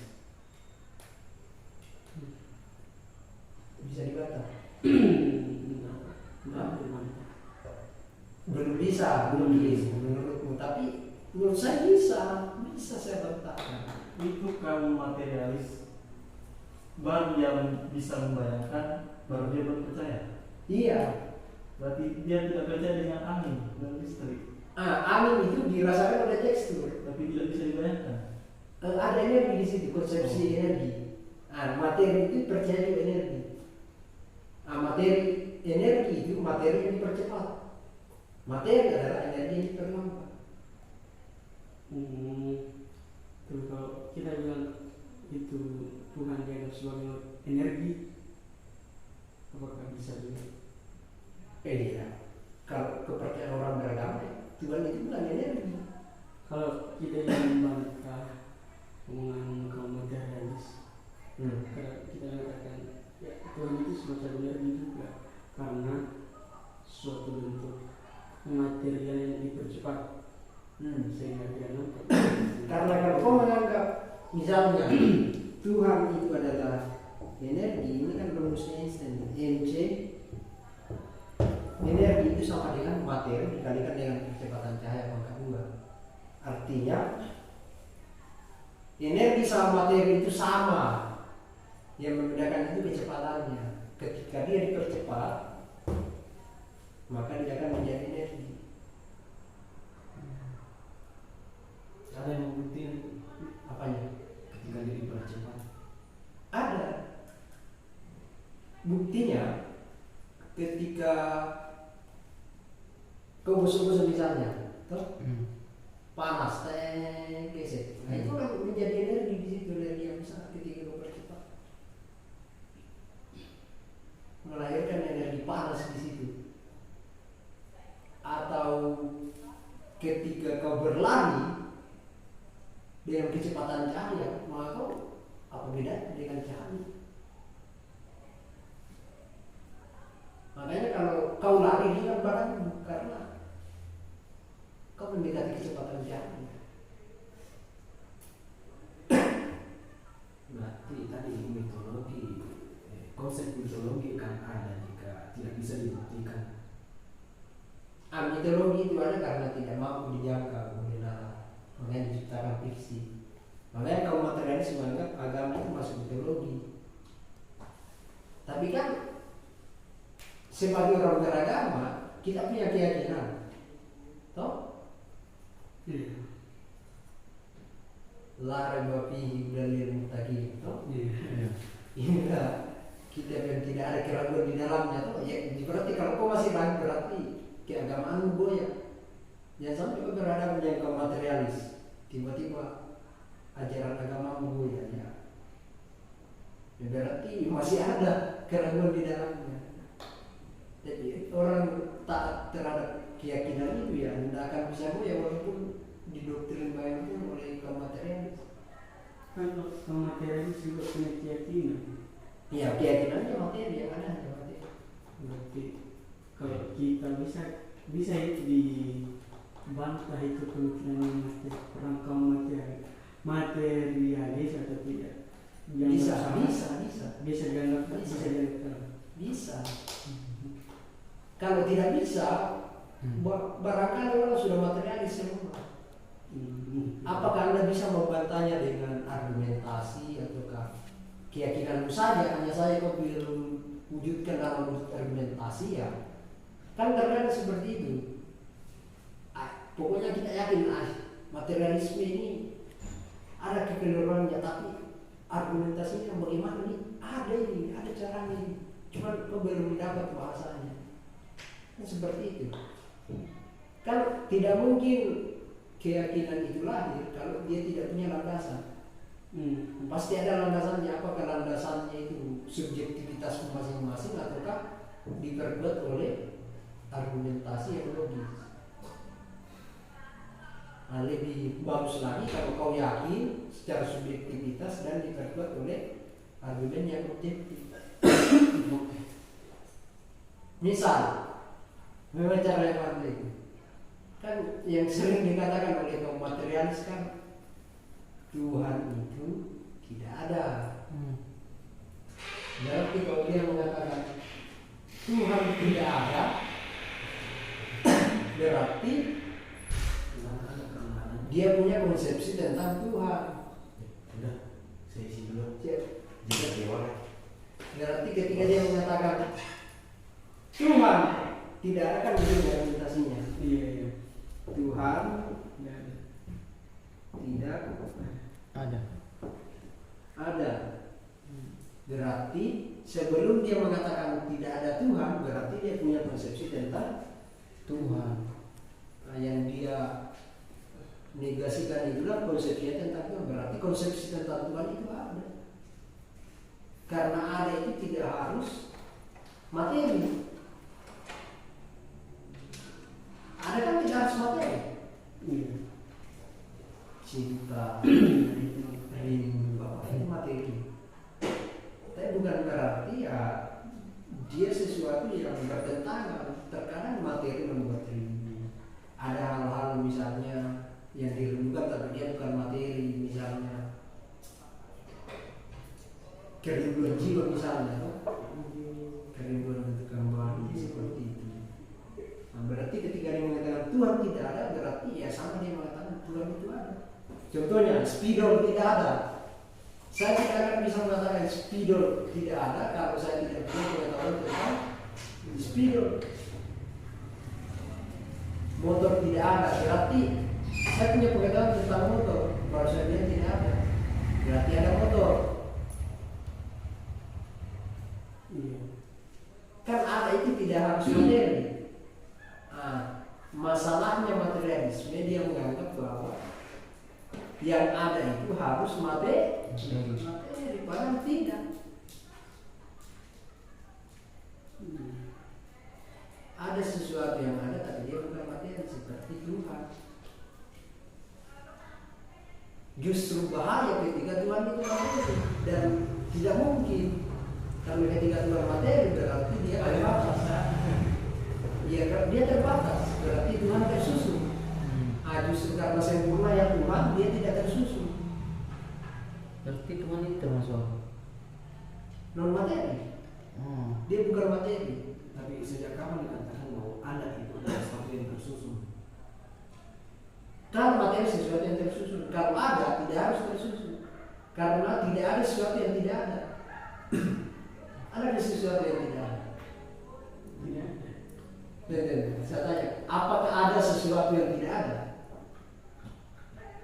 Bisa dibantah? Belum bisa menurutmu, tapi menurut saya bisa saya bantahkan. Itu kaum materialis baru yang bisa membayangkan, baru dia percaya. Iya. Berarti dia tidak percaya dengan angin dan listrik. Angin itu dirasakan oleh tekstur, tapi tidak bisa dibayangkan. Ada energi di situ, konsepsi energi. Materi itu percaya juga energi. Materi energi itu materi yang dipercepat. Materi adalah energi yang diperlambat. Tapi kalau kita bilang itu Tuhan dianggap sebagai energi, apakah bisa juga? Iya. Kalau kepercayaan orang beragama, Tuhan itu bukan energi. Kalau kita yang membantah omongan kaum materialis, kalau kita mengatakan ya, Tuhan itu semacam energi juga, karena suatu bentuk material yang dipercepat sehingga dia nampak. Karena kalau kau menganggap misalnya Tuhan itu adalah energi, ini kan rumusnya Einstein, mc energi itu sama dengan materi dikalikan dengan kecepatan cahaya pangkat 2. Artinya energi sama materi itu sama, yang membedakan itu kecepatannya. Ketika dia dipercepat, maka dia akan menjadi energi. Ada yang membuktikan Apanya? ketika dia dipercepat. Ada buktinya ketika kau gosok-gosok misalnya, toh panas, geser. Nah itu kan menjadi energi di situ, energi yang besar ketika kau percepat, melahirkan energi panas di situ. Atau ketika kau berlari dengan kecepatan cahaya, maka kau apa bedanya dengan cahaya? Makanya kalau kau lari dengan badanmu karena kau mendekati kecepatan cahaya. Berarti tadi mitologi, konsep mitologi kan ada jika tidak bisa dibuktikan. Mitologi itu ada karena tidak mampu dijangkau oleh nalar, makanya diciptakan fiksi. Makanya kaum materialis menganggap agama itu masuk mitologi. Tapi kan sebagai orang beragama kita punya keyakinan, toh? La raiba fihi dalil muttaqin, toh? Inilah kitab yang tidak ada keraguan di dalamnya, toh? Ya, berarti kalau kau masih ragu berarti keagamaanmu goyah. Jangan sampai kau berhadapan dengan kaum materialis, tiba-tiba ajaran agamamu goyah, ya. Ya berarti masih ada keraguan di dalamnya. Jadi orang taat terhadap keyakinan itu ya tidak akan bisa goyah walaupun didoktrin bayangkan oleh kaum materialis. Kalau kaum materialis juga punya keyakinan. Ya keyakinannya materi yang ada hanya materi. Berarti kalau kita bisa itu dibantah itu pemikiran orang kaum materialis atau tidak? Bisa dianggap. Bisa. Kalau tidak bisa, barangkali orang sudah materialis semua. Apakah Anda bisa membantahnya dengan argumentasi ataukah keyakinanmu saja, hanya saya kau belum wujudkan dalam bentuk argumentasi ya? Kan terkadang seperti itu. Pokoknya kita yakin materialisme ini ada kekeliruannya, tapi argumentasinya bagaimana nih? Ada caranya ini. Cuma kau belum mendapat bahasanya. Kan seperti itu. Kan tidak mungkin keyakinan itu lahir kalau dia tidak punya landasan. Pasti ada landasannya. Apakah landasannya itu subjektivitas masing-masing ataukah diperbuat oleh argumentasi yang logis. Nah, lebih bagus lagi kalau kau yakin secara subjektivitas dan diperbuat oleh argumen yang objektif. Misal, memang cara yang mana itu? Kan yang sering dikatakan oleh kaum materialis kan Tuhan itu tidak ada. Berarti kalau dia mengatakan Tuhan tidak ada, berarti dia punya konsepsi tentang Tuhan. Udah, saya isi dulu. Jika gimana? Berarti ketika dia mengatakan Tuhan tidak akan begini argumentasinya. Iya. Tuhan tidak Ada. ada. Berarti sebelum dia mengatakan tidak ada Tuhan, berarti dia punya konsepsi tentang Tuhan. yang dia negasikan itulah konsepsinya tentang Tuhan. Berarti konsepsi tentang Tuhan itu ada. Karena ada itu tidak harus materi. Ada kan tidak harus materi. Iya. Cinta, rindu, apa itu materi. Tapi bukan berarti ya dia sesuatu yang bertentangan. Terkadang materi membuat rindu. Ada hal-hal misalnya yang dirindukan tapi dia bukan materi, misalnya kerinduan jiwa misalnya, kerinduan untuk kembali seperti itu. Nah, berarti ketika dia mengatakan Tuhan tidak ada, berarti ya sama dia mengatakan Tuhan itu ada. Contohnya spidol tidak ada. Saya tidak akan bisa mengatakan spidol tidak ada kalau saya tidak punya pengetahuan tentang spidol. Motor tidak ada, berarti saya punya pengetahuan tentang motor. Kalau saya bilang tidak ada, berarti ada motor. Iya. Kan ada itu tidak harus materi. Nah, masalahnya materialisme dia menganggap bahwa yang ada itu harus materi, padahal tidak. Ada sesuatu yang ada tapi dia bukan materi seperti Tuhan. Justru bahaya ketika Tuhan itu materi dan tidak mungkin. Karena ketika Tuhan materi berarti dia terbatas. Ya, dia terbatas berarti Tuhan tersusun. Justru karena sempurna yang Tuhan dia tidak tersusun. Berarti Tuhan itu termasuk apa? Non materi. Dia bukan materi. Tapi sejak kapan dikatakan bahwa ada itu adalah sesuatu yang tersusun? Kalau materi sesuatu yang tersusun, kalau ada tidak harus tersusun. Karena tidak ada sesuatu yang tidak ada. Ada sesuatu yang tidak ada. Tidak ada. Betul. Saya tanya, apakah ada sesuatu yang tidak ada?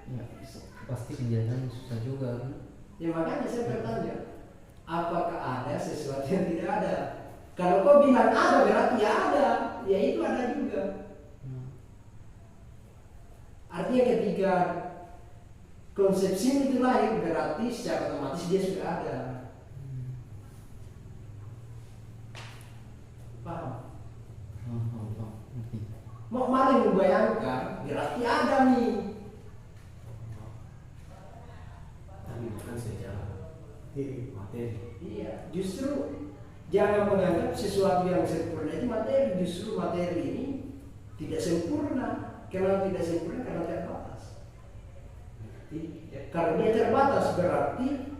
Ya, pasti penjelasan susah juga kan. Ya makanya saya bertanya, apakah ada sesuatu yang tidak ada? Kalau kau bilang ada berarti ya ada, ya itu ada juga. Artinya ketika konsepsi itu lahir berarti secara otomatis dia sudah ada. Paham? Ngerti. Mau mana yang membayangkan berarti ada nih. Tapi bukan secara materi. Iya, justru jangan menganggap sesuatu yang sempurna itu materi. Justru materi ini tidak sempurna. Kenapa tidak sempurna? Karena terbatas. Kalau dia terbatas berarti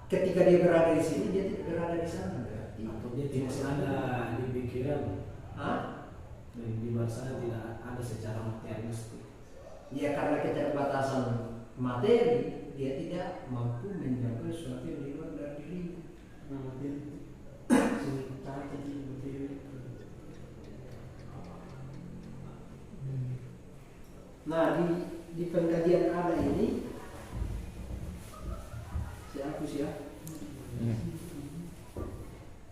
ketika dia berada di sini dia tidak berada di sana berarti. Atau dia tidak ada di pikiran. Hah? Di bahasa tidak ada secara materialistik. Ya karena keterbatasan materi dia tidak mampu menjangkau sesuatu yang di luar dari dirinya. Karena materi sementara jadi materi. Nah di pengkajian ada ini saya hapus ya.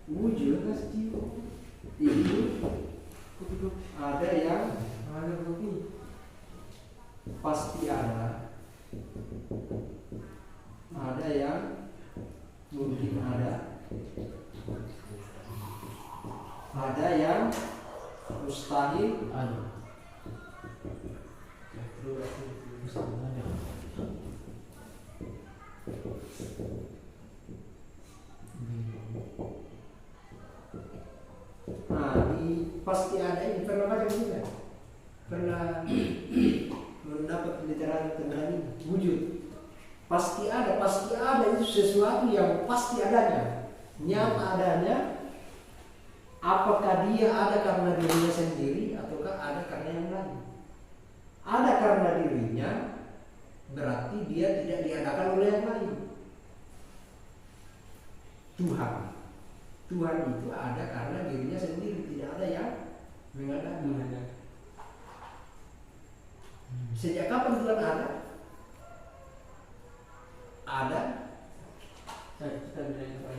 Wujud itu ada yang ada begini pasti ada yang mungkin ada yang mustahil Ada. Nah, pasti ada ini pernah baca juga, pernah mendapat literasi tentang ini wujud. Pasti ada itu sesuatu yang pasti adanya, nyata adanya. Apakah dia ada karena dirinya sendiri ataukah ada karena yang lain? Ada karena dirinya, berarti dia tidak diadakan oleh yang lain. Tuhan itu ada karena dirinya sendiri, tidak ada yang mengadakan. Sejak kapan Tuhan ada? Kita bilang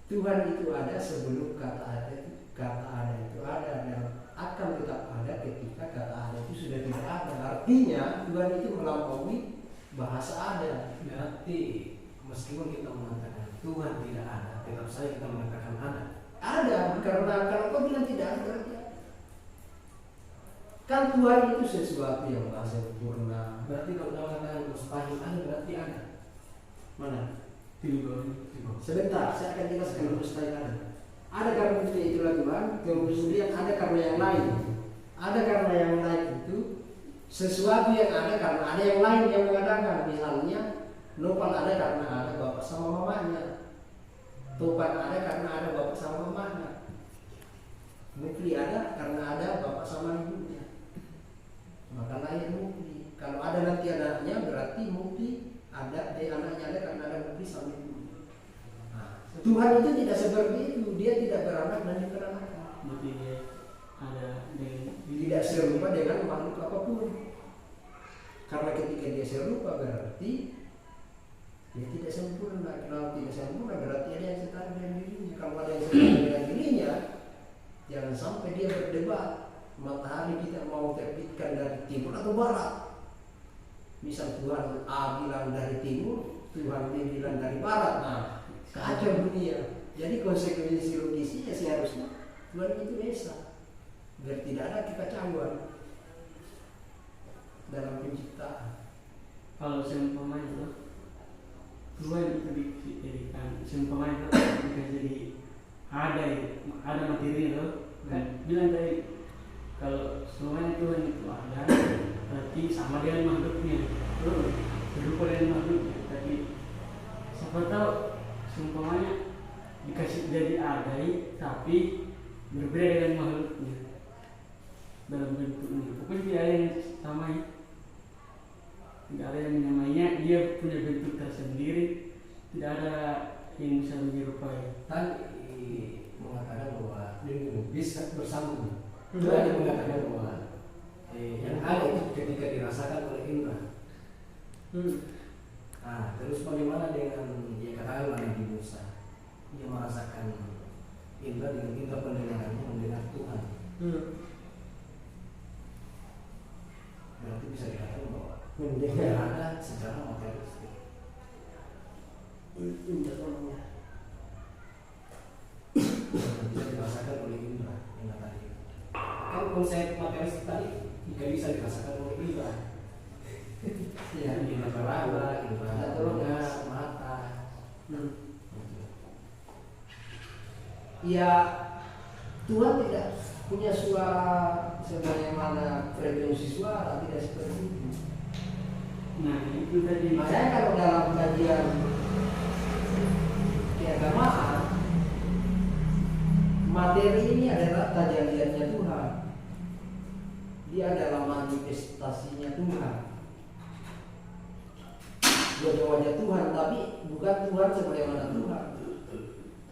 Tuhan itu ada sebelum kata ada itu ada, dan akan tetap ada ketika kata ada itu sudah tidak ada. Artinya Tuhan itu melampaui bahasa ada. Berarti meskipun kita mengatakan Tuhan tidak ada, tetap saja kita mengatakan ada. Ada, karena kalau kau bilang tidak ada berarti ada. Kan Tuhan itu sesuatu yang maha sempurna. Berarti kalau kita mengatakan mustahil ada, berarti ada. Mana? Tiba. Sebentar, saya akan jelaskan dulu mustahil ada. Ada karena itulah Tuhan, kemudian ada karena yang lain. Ada karena yang lain itu sesuatu yang ada karena ada yang lain yang mengadakan. Misalnya Nopal ada karena ada bapak sama mamanya. Topan ada karena ada bapak sama mamanya. Mukli ada karena ada bapak sama ibunya. Maka lahir Mukli. Kalau ada nanti anaknya berarti Mukli ada, anaknya ada karena ada Mukli sama ibunya. Tuhan itu tidak seperti itu. Dia tidak beranak dan diperanakan. Berarti dia ada dengan Tidak serupa dengan makhluk apapun. Karena ketika dia serupa berarti dia tidak sempurna. Kalau tidak sempurna berarti ada yang setara dengan dirinya. Kalau ada yang setara dengan dirinya, jangan sampai dia berdebat. Matahari kita mau terbitkan dari timur atau barat. Misal Tuhan A bilang dari timur, Tuhan B bilang dari barat. Nah, kacau dunia. Jadi konsekuensi logisnya seharusnya Tuhan itu esa, biar tidak ada kekacauan dalam penciptaan. kalau seumpamanya Tuhan itu dijadikan seumpamanya bisa jadi ada materi itu kan bilang tadi kalau semuanya Tuhan itu ada berarti sama dengan makhluknya berupa dengan makhluknya. Tapi siapa tahu seumpamanya dikasih jadi ada tapi berbeda dengan makhluknya dalam bentuknya. Pokoknya tidak ada yang sama, tidak ada yang menyamainya. Dia punya bentuk tersendiri, tidak ada yang bisa menyerupai. Tadi mengatakan bahwa bisa bersambung. Tuhan yang mengatakan bahwa yang ada itu ketika dirasakan oleh indra. Nah, terus bagaimana dengan dia katakan Nabi Musa? Dia merasakan indra dengan indra pendengarannya mendengar Tuhan. Berarti bisa dikatakan bahwa mendengar ada secara materialistik. Bisa dirasakan oleh indra yang tadi. Kan konsep materialistik tadi jika bisa dirasakan oleh indra. Ya, indra peraba, indra telinga, mata. Ya, Tuhan tidak punya suara sebagaimana frekuensi suara, tidak seperti itu. Nah itu tadi. Makanya kalau dalam kajian keagamaan, materi ini adalah tajaliannya Tuhan. Dia adalah manifestasinya Tuhan. Wajah-wajah Tuhan, tapi bukan Tuhan sebagaimana Tuhan.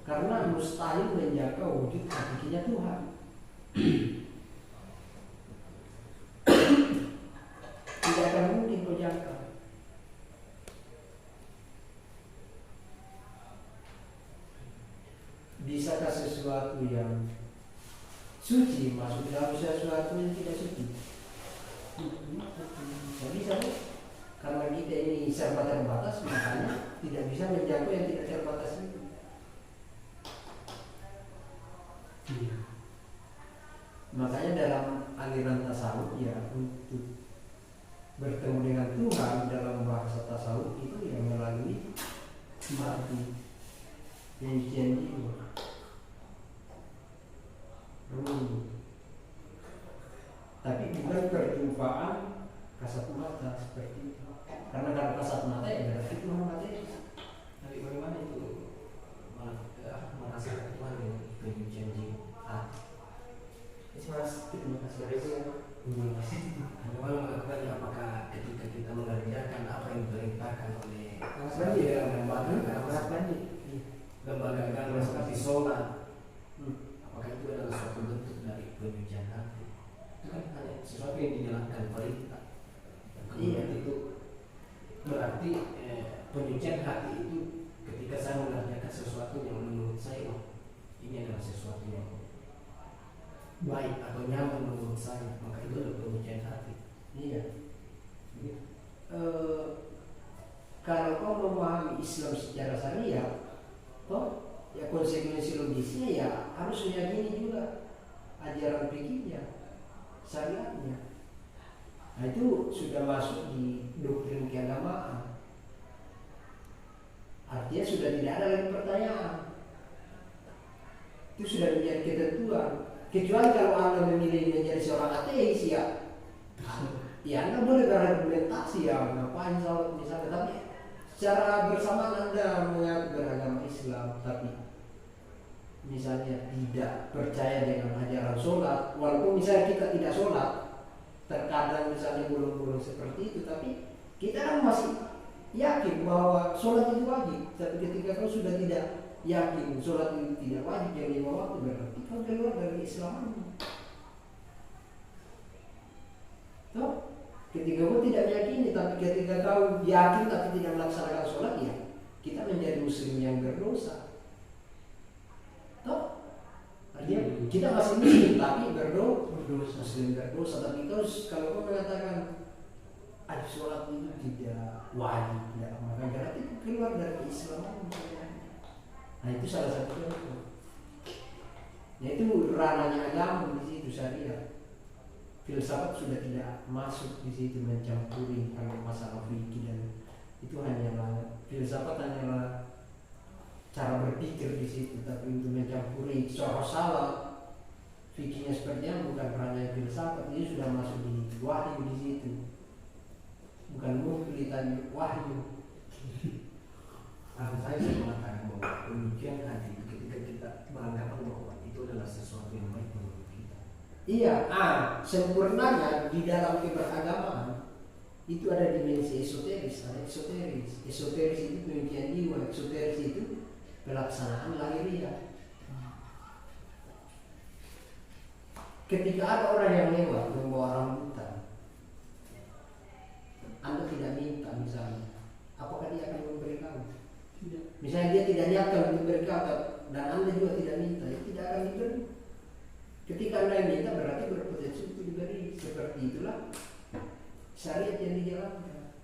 Karena mustahil menjaga wujud hakikinya Tuhan. Tidak akan mungkin kau jangka. Bisakah sesuatu yang suci masuk dalam sesuatu yang tidak suci? Tidak bisa. Karena kita ini serba terbatas, makanya tidak bisa menjangkau yang tidak terbatas itu. Makanya dalam aliran tasawuf ya, untuk bertemu dengan Tuhan dalam bahasa tasawuf itu yang melalui mati penyucian jiwa. Tapi bukan perjumpaan kasat mata seperti itu. Karena kalau kasat mata ya berarti Tuhan materi. Tapi bagaimana itu merasakan Tuhan dengan penyucian jiwa? Terima kasih. Bagaimana melakukannya? Apakah ketika kita mengerjakan apa yang diperintahkan oleh lembaga agama seperti sholat, apakah itu adalah suatu bentuk dari penyucian hati? Itu kan hanya sesuatu yang dijalankan perintah. Kemudian itu berarti penyucian hati itu ketika saya mengerjakan sesuatu yang menurut saya baik atau nyaman menurut saya, maka itu adalah pengujian hati. Iya. Kalau kau memahami Islam secara syariah, toh ya konsekuensi logisnya ya harus meyakini juga ajaran fikihnya, syariatnya. Nah itu sudah masuk di doktrin keagamaan. Artinya sudah tidak ada lagi pertanyaan. Itu sudah menjadi ketentuan. Kecuali kalau Anda memilih menjadi seorang ateis ya Anda boleh berargumentasi ya ngapain sholat misalnya, tapi secara bersamaan Anda mengaku beragama Islam tapi misalnya tidak percaya dengan ajaran sholat, walaupun misalnya kita tidak sholat, terkadang misalnya bolong-bolong seperti itu, tapi kita kan masih yakin bahwa sholat itu wajib. Tapi ketika kau sudah tidak yakin sholat itu tidak wajib yang 5 waktu, berarti kau keluar dari Islam. Toh? Ketika kau tidak meyakini, tapi ketika kau yakin tapi tidak melaksanakan sholat, ya kita menjadi muslim yang berdosa. Toh? Artinya kita masih muslim tapi berdosa, muslim berdosa. Tapi kalau kau mengatakan ada sholat itu tidak wajib, tidak maka berarti keluar dari Islam. Nah itu salah satu contoh. Yaitu ranahnya agama di situ, syariat. Filsafat sudah tidak masuk di situ mencampuri kalau masalah fikih, dan itu hanyalah filsafat hanyalah cara berpikir di situ, tapi untuk mencampuri cara salah fikihnya seperti yang bukan ranah filsafat. Ini sudah masuk di wahyu di situ, bukan mungkin tadi wahyu. Saya bisa mengatakan bahwa pengujian hati ketika kita beranggapan bahwa itu adalah sesuatu yang baik menurut kita. Iya, sempurnanya di dalam keberagamaan itu ada dimensi esoteris, ada esoteris. Esoteris itu pengujian jiwa, esoteris itu pelaksanaan lahiriah. Ketika ada orang yang lewat membawa rambutan, Anda tidak minta misalnya, apakah dia akan memberi kamu? Tidak. Misalnya dia tidak niatkan untuk memberi kamu dan Anda juga tidak minta, ya tidak akan diberi. Ketika Anda yang minta berarti berpotensi untuk diberi. Seperti itulah syariat yang dijalankan.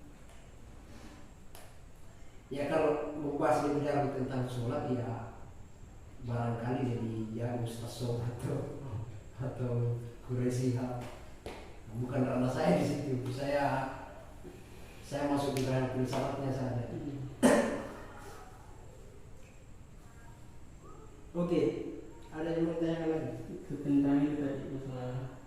Ya kalau membahas lebih dalam tentang sholat ya barangkali jadi jauh Ustaz Som atau Quraisy. Bukan ranah saya di situ. Saya masuk di ranah filsafatnya saja. Oke, ada yang mau tanya lagi? Tentang itu tadi masalah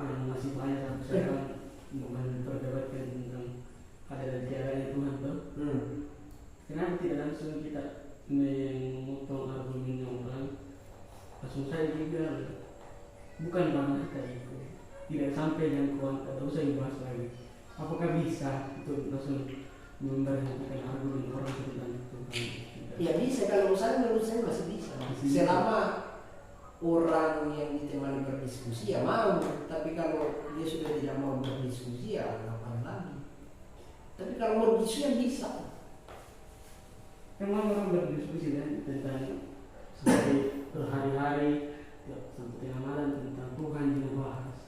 yang masih banyak misalkan memperdebatkan tentang ada dan tiadanya Tuhan tuh. Kenapa tidak langsung kita memotong argumen orang, langsung saya juga bukan banget kita itu tidak sampai yang kuat, tidak usah dibahas lagi. Apakah bisa itu langsung memberhentikan argumen orang tentang Tuhan? Ya bisa, kalau menurut saya masih bisa. Selama orang yang ditemani berdiskusi ya mau, tapi kalau dia sudah tidak mau berdiskusi ya ngapain lagi. Tapi kalau mau berdiskusi ya bisa. Memang orang berdiskusi kan tentang seperti berhari-hari sampai tengah malam tentang Tuhan yang bahas.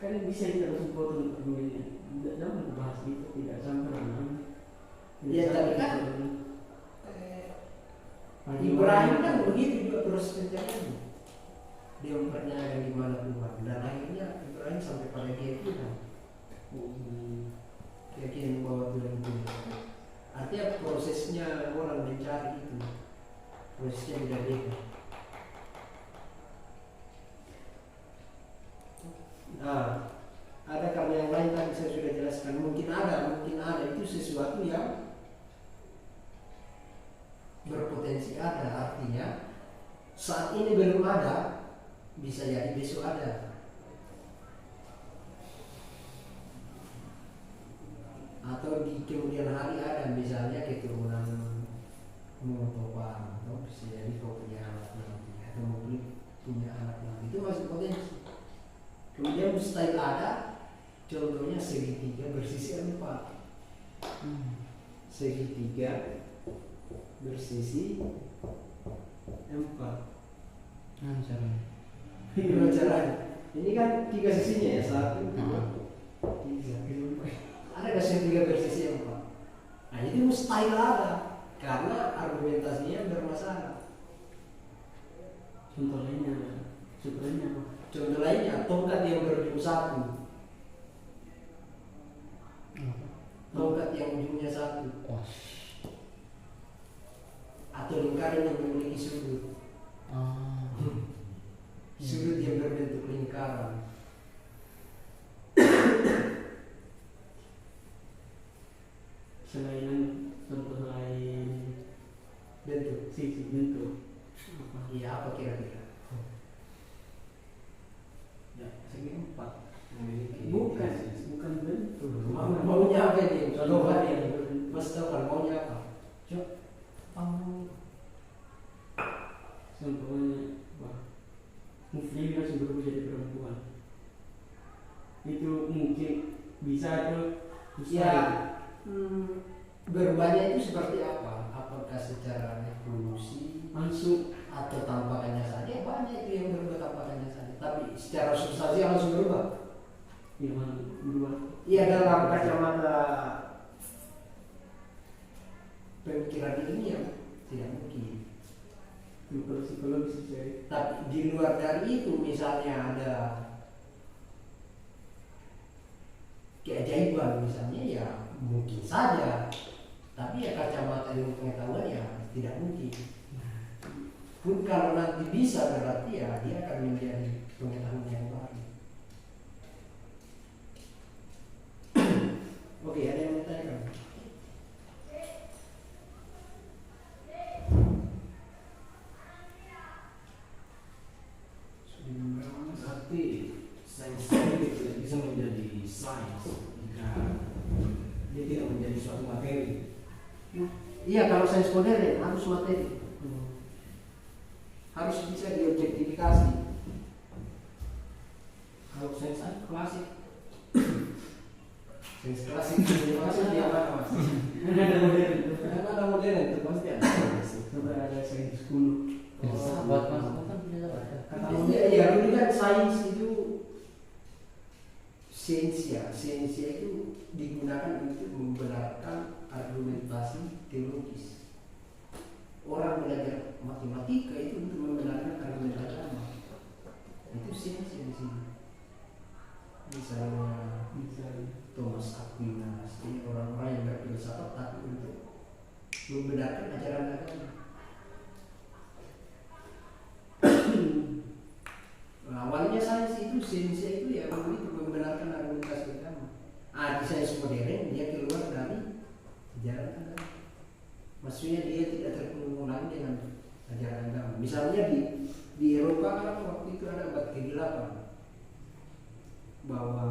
Kan bisa kita langsung potong argumennya. Tidak dapat bahas itu, tidak sampai lama. Ya tapi kan Ibrahim kan begitu juga proses pencariannya. Dia mempertanyakan di mana Tuhan, dan akhirnya Ibrahim sampai pada keyakinan. Keyakinan bahwa Tuhan itu. Artinya prosesnya orang mencari itu, prosesnya beda-beda. Nah, ada karena yang lain tadi saya sudah jelaskan. Mungkin ada itu sesuatu yang berpotensi ada, artinya saat ini belum ada, bisa jadi besok ada. Atau di kemudian hari ada, misalnya keturunan Topan, atau bisa jadi kau punya anak nanti, atau mungkin punya anak nanti, itu masih potensi. Kemudian mustahil ada, contohnya segitiga bersisi 4. Segitiga bersisi 4. Dua caranya. Ini kan 3 sisinya ya, 1, 2, 3. Ada nggak sih 3 bersisi yang Pak? Nah itu mustahil ada karena argumentasinya bermasalah. Contoh lainnya apa? Contoh lainnya, tongkat yang berujung 1. Tongkat yang ujungnya 1. Wah. Atau lingkaran yang memiliki sudut. Sudut yang berbentuk lingkaran. Selain contoh lain Bentuk. sisi bentuk apa? Iya, apa kira-kira? Ya, segi 4 memiliki Bukan bentuk. Maunya apa ini? Contoh Contoh yang ini. Mas tahu kan maunya apa? contohnya wah Mufli langsung berubah jadi perempuan. Itu mungkin bisa itu Ya, berubahnya itu seperti apa? Apakah secara evolusi langsung atau tampakannya saja? Banyak itu yang berubah tampakannya saja. Tapi secara substansi langsung berubah. yang berubah. Iya, dalam kacamata pemikiran ilmiah tidak mungkin. Kalau psikologis jadi Tapi di luar dari itu, misalnya ada keajaiban misalnya, ya mungkin saja. Tapi ya kacamata ilmu pengetahuan ya tidak mungkin. Pun kalau nanti bisa, berarti ya dia akan menjadi pengetahuan yang baru. Oke, ada yang mau tanyakan? berarti sains ini tidak bisa menjadi sains jika dia tidak menjadi suatu materi. Iya, kalau sains modern harus materi. Harus bisa diobjektifikasi. Kalau sains klasik, Sains klasik itu maksudnya dia apa mas? ada modern. Kan ada modern itu pasti ada. Coba ada sains kuno. Sahabat mas, kan punya sahabat. Kata Ya, dulu kan sains itu sains itu digunakan untuk membenarkan argumentasi teologis. Orang belajar matematika itu untuk membenarkan argumentasi agama. Itu sains di sini. Misalnya Thomas Aquinas, ini orang-orang yang berfilsafat tapi untuk membenarkan ajaran agama. Awalnya sains itu ya untuk membenarkan argumentasi agama. Di sains modern dia keluar dari ajaran agama. Maksudnya dia tidak terhubung lagi dengan ajaran agama. Misalnya di Eropa kan waktu itu ada abad ke-8 bahwa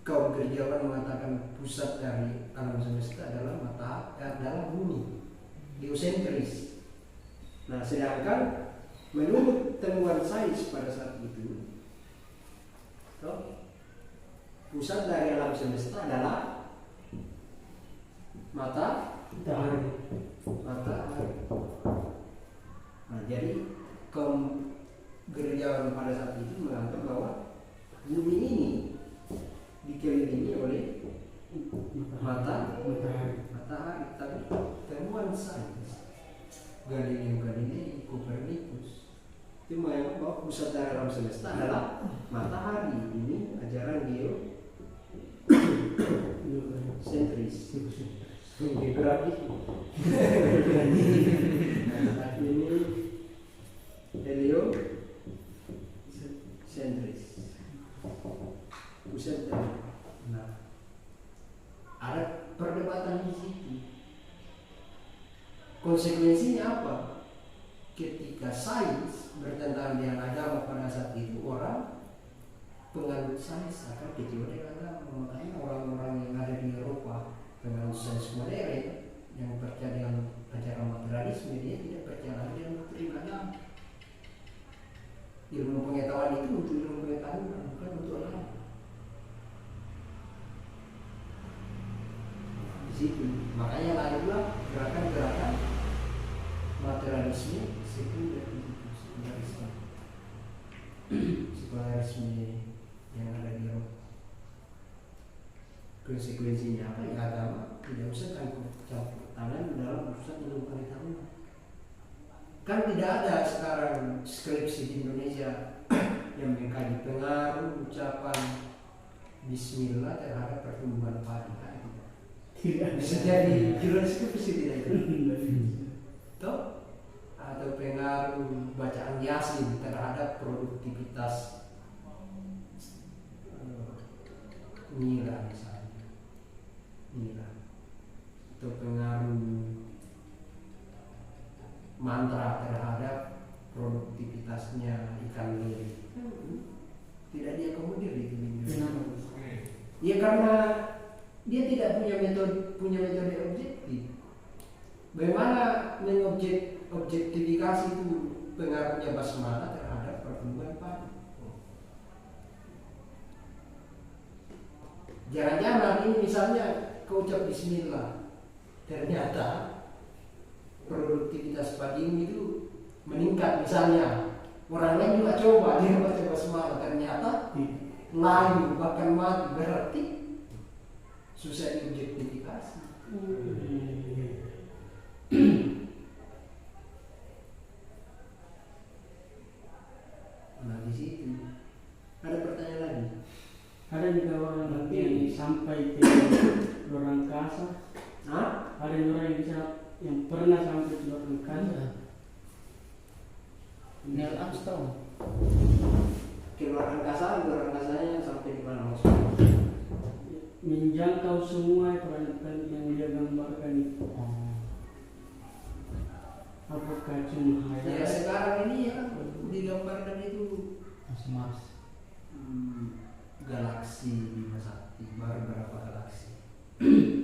kaum gerejawan mengatakan pusat dari alam semesta adalah adalah bumi, geosentris. Nah, sedangkan menurut temuan sains pada saat itu, pusat dari alam semesta adalah matahari. Nah, jadi kaum gerejawan pada saat itu menganggap bahwa bumi ini dikelilingi oleh matahari. Tapi temuan sains Galileo Galilei, Copernicus itu menganggap bahwa pusat dari alam semesta adalah matahari. Ini ajaran geosentris. Geografi. Ini heliocentris. Pusat dari. Nah, ada perdebatan di situ. Konsekuensinya apa? Ketika sains bertentangan dengan agama pada saat itu, orang penganut sains akan kecewa dengan agama. Makanya orang-orang yang ada di Eropa penganut sains modern yang percaya dengan ajaran materialisme, dia tidak percaya lagi dengan doktrin agama. Ilmu pengetahuan itu untuk ilmu pengetahuan, bukan untuk agama. Di situ, makanya lahirlah gerakan-gerakan materialisme sekuler itu, sekularisme. sekularisme yang ada di Eropa. Konsekuensinya apa ya? Agama tidak usah campur tangan dalam urusan ilmu pengetahuan. Kan tidak ada sekarang skripsi di Indonesia yang mengkaji pengaruh ucapan Bismillah terhadap pertumbuhan padi. Tidak Bisa jadi judul skripsi tidak itu? Toh? Atau pengaruh bacaan Yasin terhadap produktivitas nilai misalnya, nilai atau pengaruh mantra terhadap produktivitasnya ikan lele. Tidak diakomodir di Indonesia. Ya karena dia tidak punya metode objektif. Bagaimana objektifikasi itu pengaruhnya basmala terhadap pertumbuhan padi? Jangan-jangan ini misalnya kau ucap Bismillah, ternyata produktivitas padi itu meningkat misalnya. Orang lain juga coba dia baca basmalah, ternyata layu bahkan mati, berarti susah diobjektifikasi. Nah di situ ada pertanyaan lagi. Ada juga orang yang sampai ke luar angkasa. Nah, Ada orang yang bisa yang pernah sampai ke luar angkasa. Neil Armstrong. ke luar angkasanya sampai di mana maksudnya? Menjangkau semua planet-planet yang dia gambarkan itu. Apakah cuma Ya sekarang ini ya digambarkan itu Mars. Galaksi Bima Sakti, baru berapa galaksi?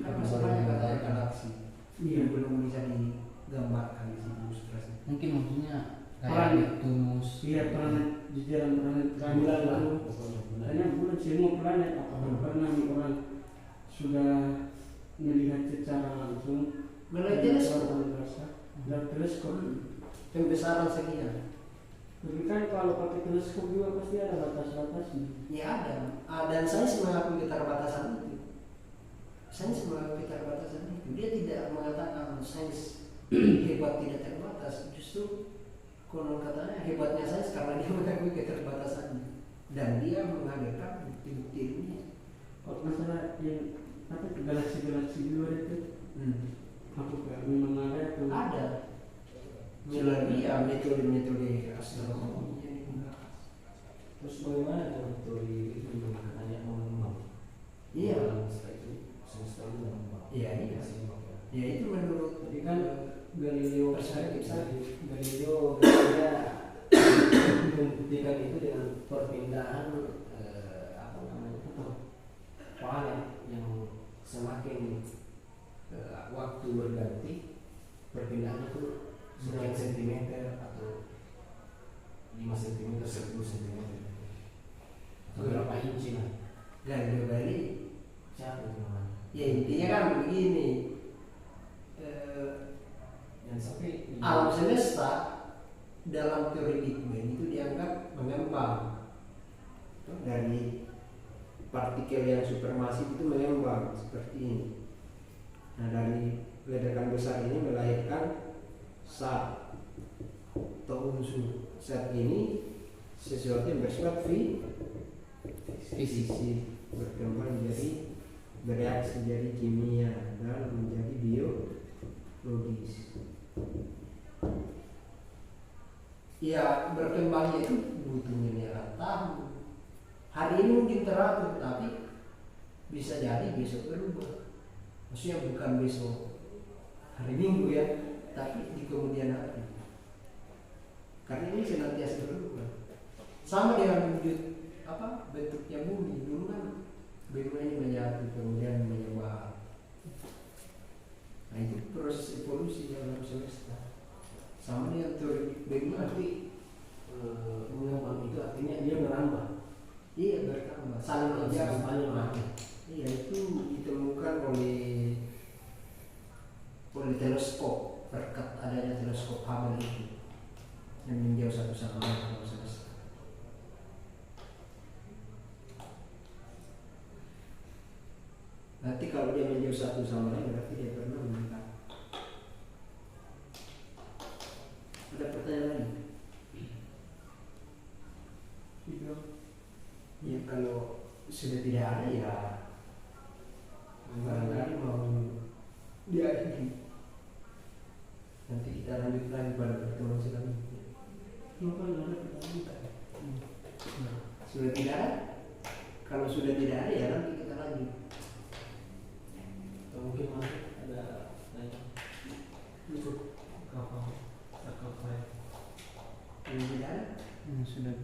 Kan masih banyak galaksi yang belum bisa digambarkan di situ ilustrasi. Mungkin maksudnya Planet. kayak Venus. Iya, planet di dalam planet Bulan lah. Hanya bulan semua planet apakah pernah orang sudah melihat secara langsung Melalui dari teleskop. luar angkasa dan teleskop. Pembesaran sekian. Tapi kan kalau pakai teleskop juga pasti ada batas-batasnya. Ya ada. Dan sains mengakui keterbatasan itu. Sains mengakui keterbatasan itu. Dia tidak mengatakan sains hebat tidak terbatas. Justru konon katanya hebatnya sains karena dia mengakui keterbatasannya dan dia menghadirkan bukti-bukti ilmiah. Kalau masalah yang apa itu galaksi-galaksi di luar itu, apakah memang ada atau Ada melalui metode-metode astronomi yang digunakan. Terus bagaimana dengan teori itu yang katanya mengembang? Iya. Semesta itu mengembang. Iya. Ya itu menurut Jadi kan Galileo perspektif saya. Galileo dia membuktikan itu dengan perpindahan planet yang semakin waktu berganti perpindahan itu sekian sentimeter atau 5 cm, 10 cm atau berapa inci lah. Galileo Galilei. Siapa itu namanya? Ya intinya kan begini. Dan sampai Alam semesta dalam teori Big Bang itu dianggap mengembang dari partikel yang supermasif itu mengembang seperti ini. Nah dari ledakan besar ini melahirkan zat atau unsur. Zat ini sesuatu yang bersifat fisik berkembang jadi bereaksi jadi kimia dan menjadi biologis. Ya berkembangnya itu butuh miliaran tahun. Hari ini mungkin teratur tapi bisa jadi besok berubah. Maksudnya bukan besok hari Minggu ya, tapi di kemudian hari. Karena ini senantiasa berubah. Sama dengan wujud bentuknya bumi. Dulu kan bumi ini menyatu kemudian menyebar. Nah itu proses evolusi dalam semesta. Sama dengan teori bumi berarti mengembang itu artinya dia merambah. iya bertambah saling menjaga. Iya itu ditemukan oleh teleskop berkat adanya teleskop Hubble itu yang meninjau satu sama lain dalam semesta. jodoh satu sama lain berarti dia pernah menikah. Ada pertanyaan lain? Gitu. Ya kalau sudah tidak ada ya barangkali mau diakhiri. Nanti kita lanjut lagi pada pertemuan selanjutnya. Kenapa nggak ada pertanyaan? Sudah tidak ada? Kalau sudah tidak ada ya nanti kita lanjut. Atau mungkin masih ada nanya Cukup. kapal saya. Kalau tidak ada? Sudah.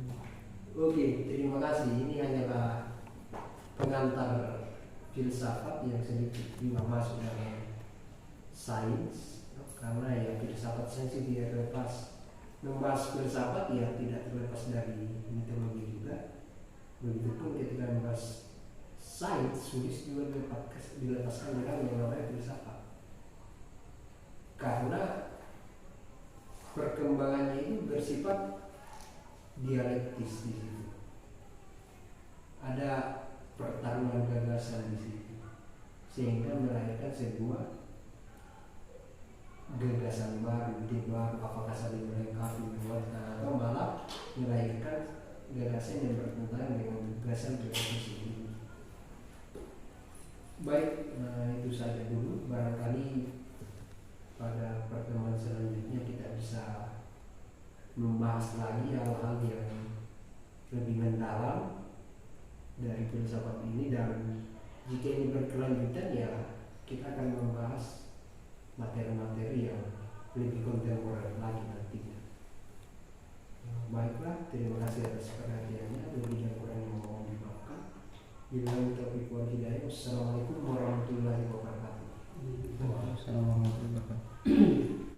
Oke, terima kasih. Ini hanyalah pengantar filsafat yang sedikit juga masuk dalam sains. Karena ya filsafat sains itu tidak terlepas, membahas filsafat ya tidak terlepas dari mitologi juga. Begitupun ketika membahas sains, sulis juga dilepaskan dengan yang namanya filsafat. Karena perkembangannya itu bersifat dialektis di situ. Ada pertarungan gagasan di situ, sehingga melahirkan sebuah gagasan baru, ide baru, apakah saling melengkapi menguatkan atau malah melahirkan gagasan yang bertentangan dengan gagasan sebelumnya. Baik, itu saja dulu. Barangkali pada pertemuan selanjutnya kita bisa membahas lagi hal-hal yang lebih mendalam dari filsafat ini, dan jika ini berkelanjutan ya kita akan membahas materi-materi yang lebih kontemporer lagi nantinya. Baiklah, terima kasih atas perhatiannya. Lebih dan kurang yang mohon dimaafkan. Bila taufiq wal hidayah. Wassalamualaikum warahmatullahi wabarakatuh.